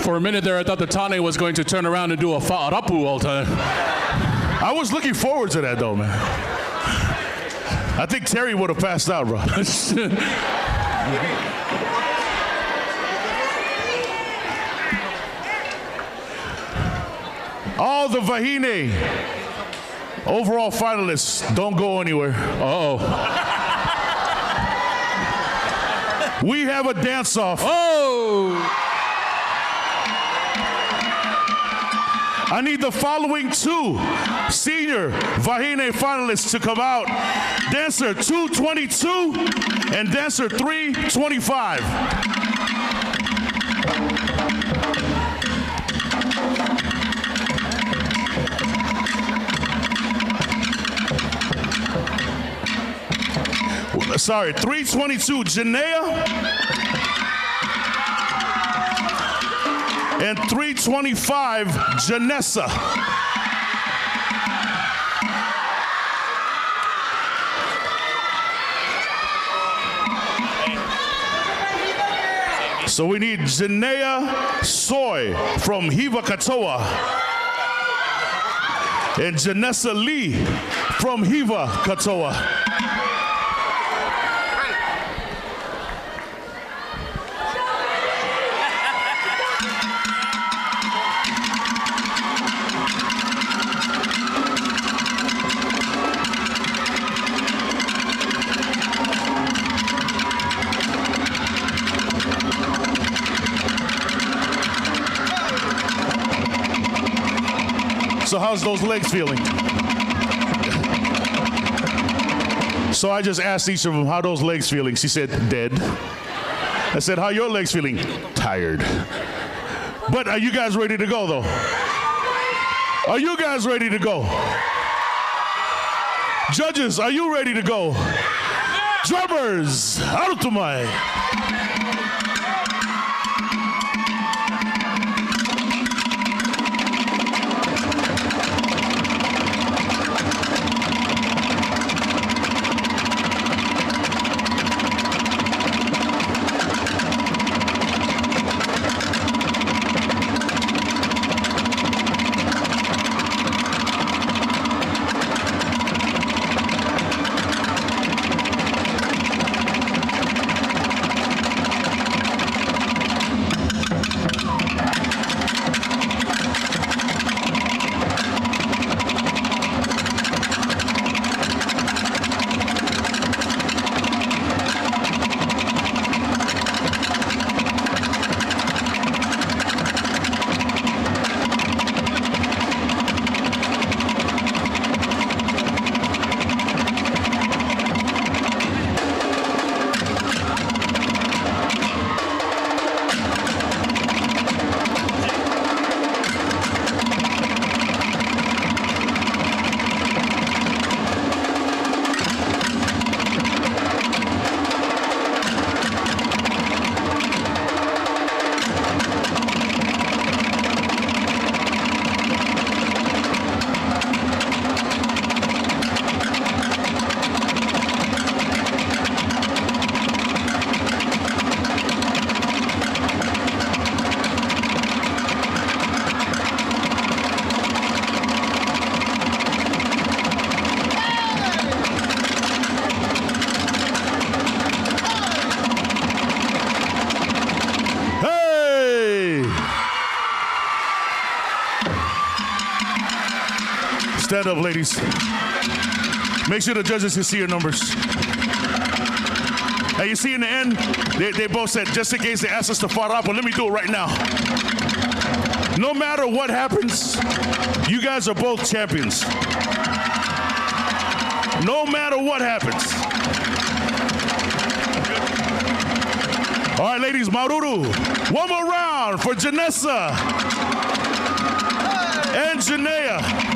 For a minute there, I thought the Tane was going to turn around and do a fa'arapu all the time. I was looking forward to that, though, man. I think Terry would have passed out, bro. All the Vahine overall finalists, don't go anywhere. Uh-oh. We have a dance-off. Oh! I need the following two senior Vahine finalists to come out. Dancer 222 and dancer 325. Sorry, 322 Janaea and 325 Janessa. So we need Janaea Soy from Hiva Katoa and Janessa Lee from Hiva Katoa. So how's those legs feeling? So I just asked each of them, how those legs feeling? She said, dead. I said, how your legs feeling? Tired. But are you guys ready to go, though? Are you guys ready to go? Judges, are you ready to go? Drummers, Arutumai. Stand up, ladies. Make sure the judges can see your numbers. Now you see in the end, they both said, just in case they ask us to far up, but let me do it right now. No matter what happens, you guys are both champions. No matter what happens. All right, ladies, Maruru. One more round for Janessa and Janea.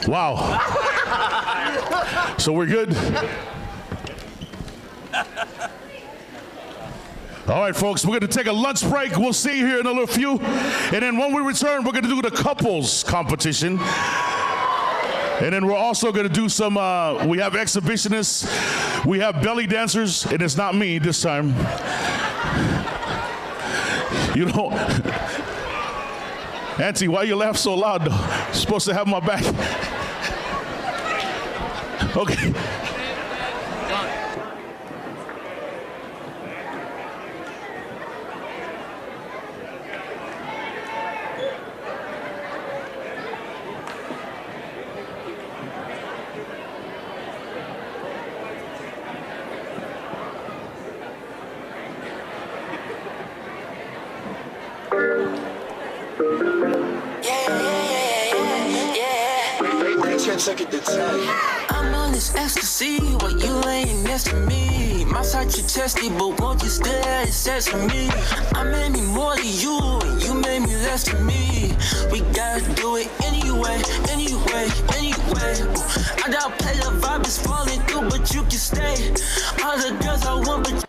Wow. So we're good? All right, folks, we're going to take a lunch break. We'll see you here in a little few. And then when we return, we're going to do the couples competition. And then we're also going to do some, we have exhibitionists, we have belly dancers, and it's not me this time. You know, Auntie, why you laugh so loud though? You're supposed to have my back. Okay. I'm on this ecstasy while you laying next to me. My side you testy, but won't you stare? It says to me, I made me more to you, and you made me less to me. We gotta do it anyway, anyway, anyway. I doubt play the vibe is falling through, but you can stay. All the girls I want, but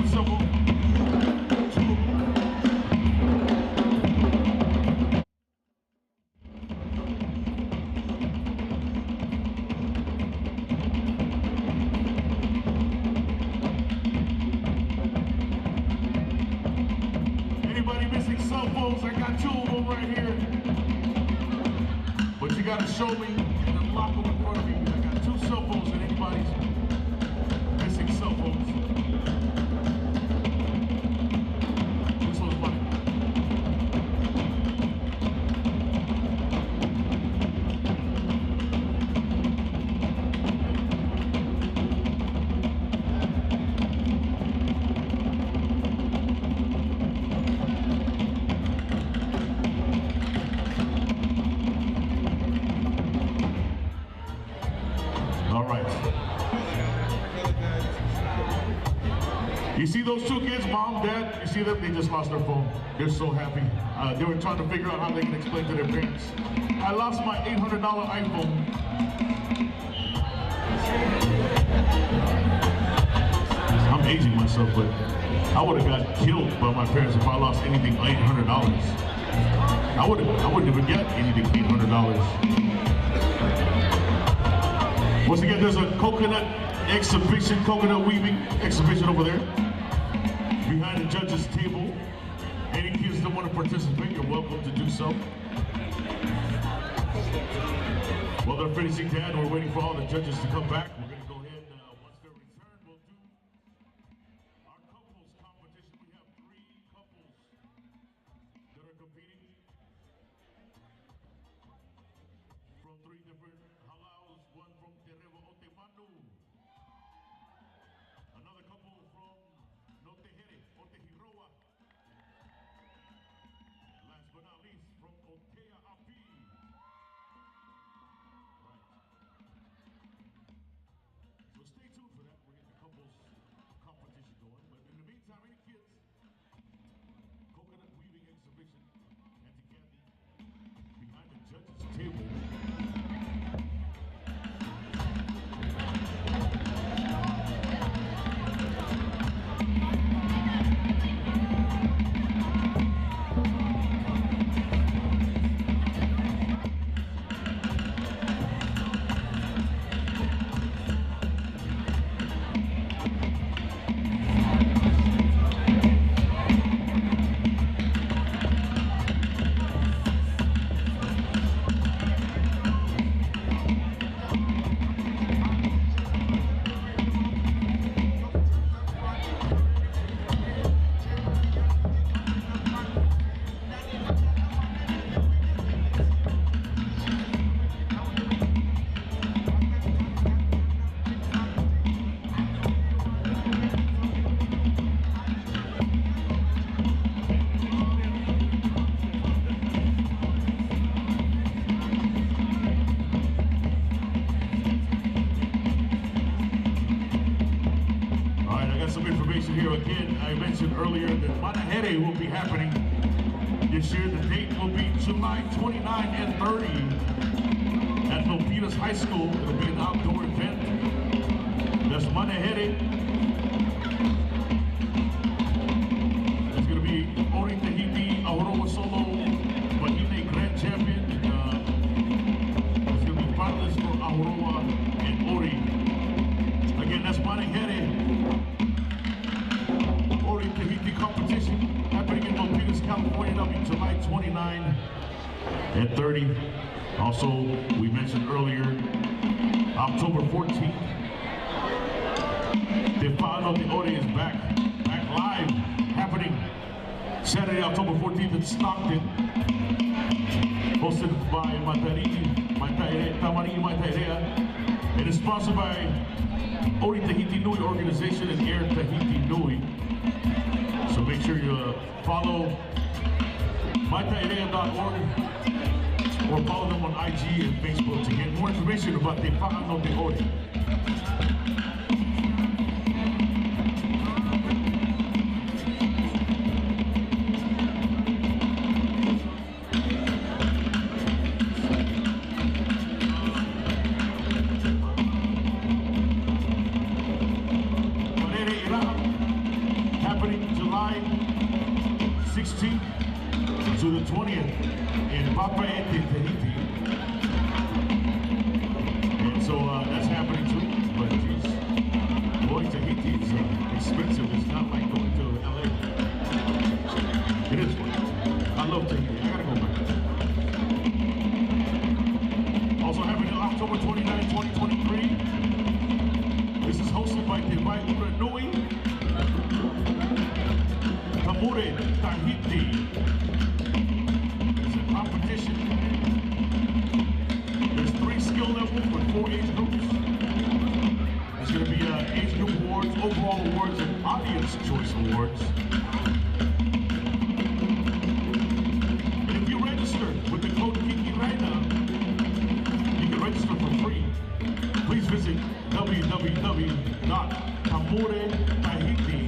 civil. Anybody missing cell phones? I got 2 of them right here. But you gotta show me and then lock them in front of me. I got 2 cell phones and anybody's missing cell phones. This one's mine. All right. You see those 2 kids, mom, dad? You see them? They just lost their phone. They're so happy. They were trying to figure out how they can explain to their parents. I lost my $800 iPhone. I'm aging myself, but I would have got killed by my parents if I lost anything $800. I wouldn't even get anything $800. Once again, there's a coconut exhibition, coconut weaving exhibition over there behind the judges' table. Any kids that want to participate, you're welcome to do so. While they're finishing that, we're waiting for all the judges to come back. We're going to go ahead, once they return, we'll do our couples competition. We have 3 couples that are competing from 3 different halaus, one from Tereva Otemanu, another couple from Notehere, Otehiroa, and last but not least from Otea Api. Right. So stay tuned for that. We're getting the couples competition going. But in the meantime, any kids, coconut weaving exhibition, Auntie Kathy, behind the judges' table. Here again, I mentioned earlier that Manahete will be happening this year. The date will be July 29 and 30 at Milpitas High School. It'll be an outdoor event. That's Manahete. It's going to be Ori Tahiti, Ahuroa Solo, Vahine Grand Champion. It's going to be finalists for Ahuroa and Ori. Again, that's Manahete. Tahiti competition happening in Milpitas, California. That'll be July 29 and 30. Also, we mentioned earlier, October 14th, the final de Ore is back live, happening Saturday, October 14th in Stockton, hosted by Tamari Matairea, and is sponsored by Ori Tahiti Nui organization and Air Tahiti Nui. So make sure you follow mytairea.org or follow them on IG and Facebook to get more information about the Whakano de Ori. July 16th to the 20th in Fete, Tahiti. And so that's happening too. But geez, boy, Tahiti is expensive. It's not like going to LA. It is. I love Tahiti. I gotta go back. Also happening October 29, 2023. This is hosted by the Vahine Nui, Tahiti. It's a competition. There's 3 skill levels with 4 age groups. There's going to be age group awards, overall awards, and audience choice awards. And if you register with the code Kiki Raina, you can register for free. Please visit www.tamoretahiti.com.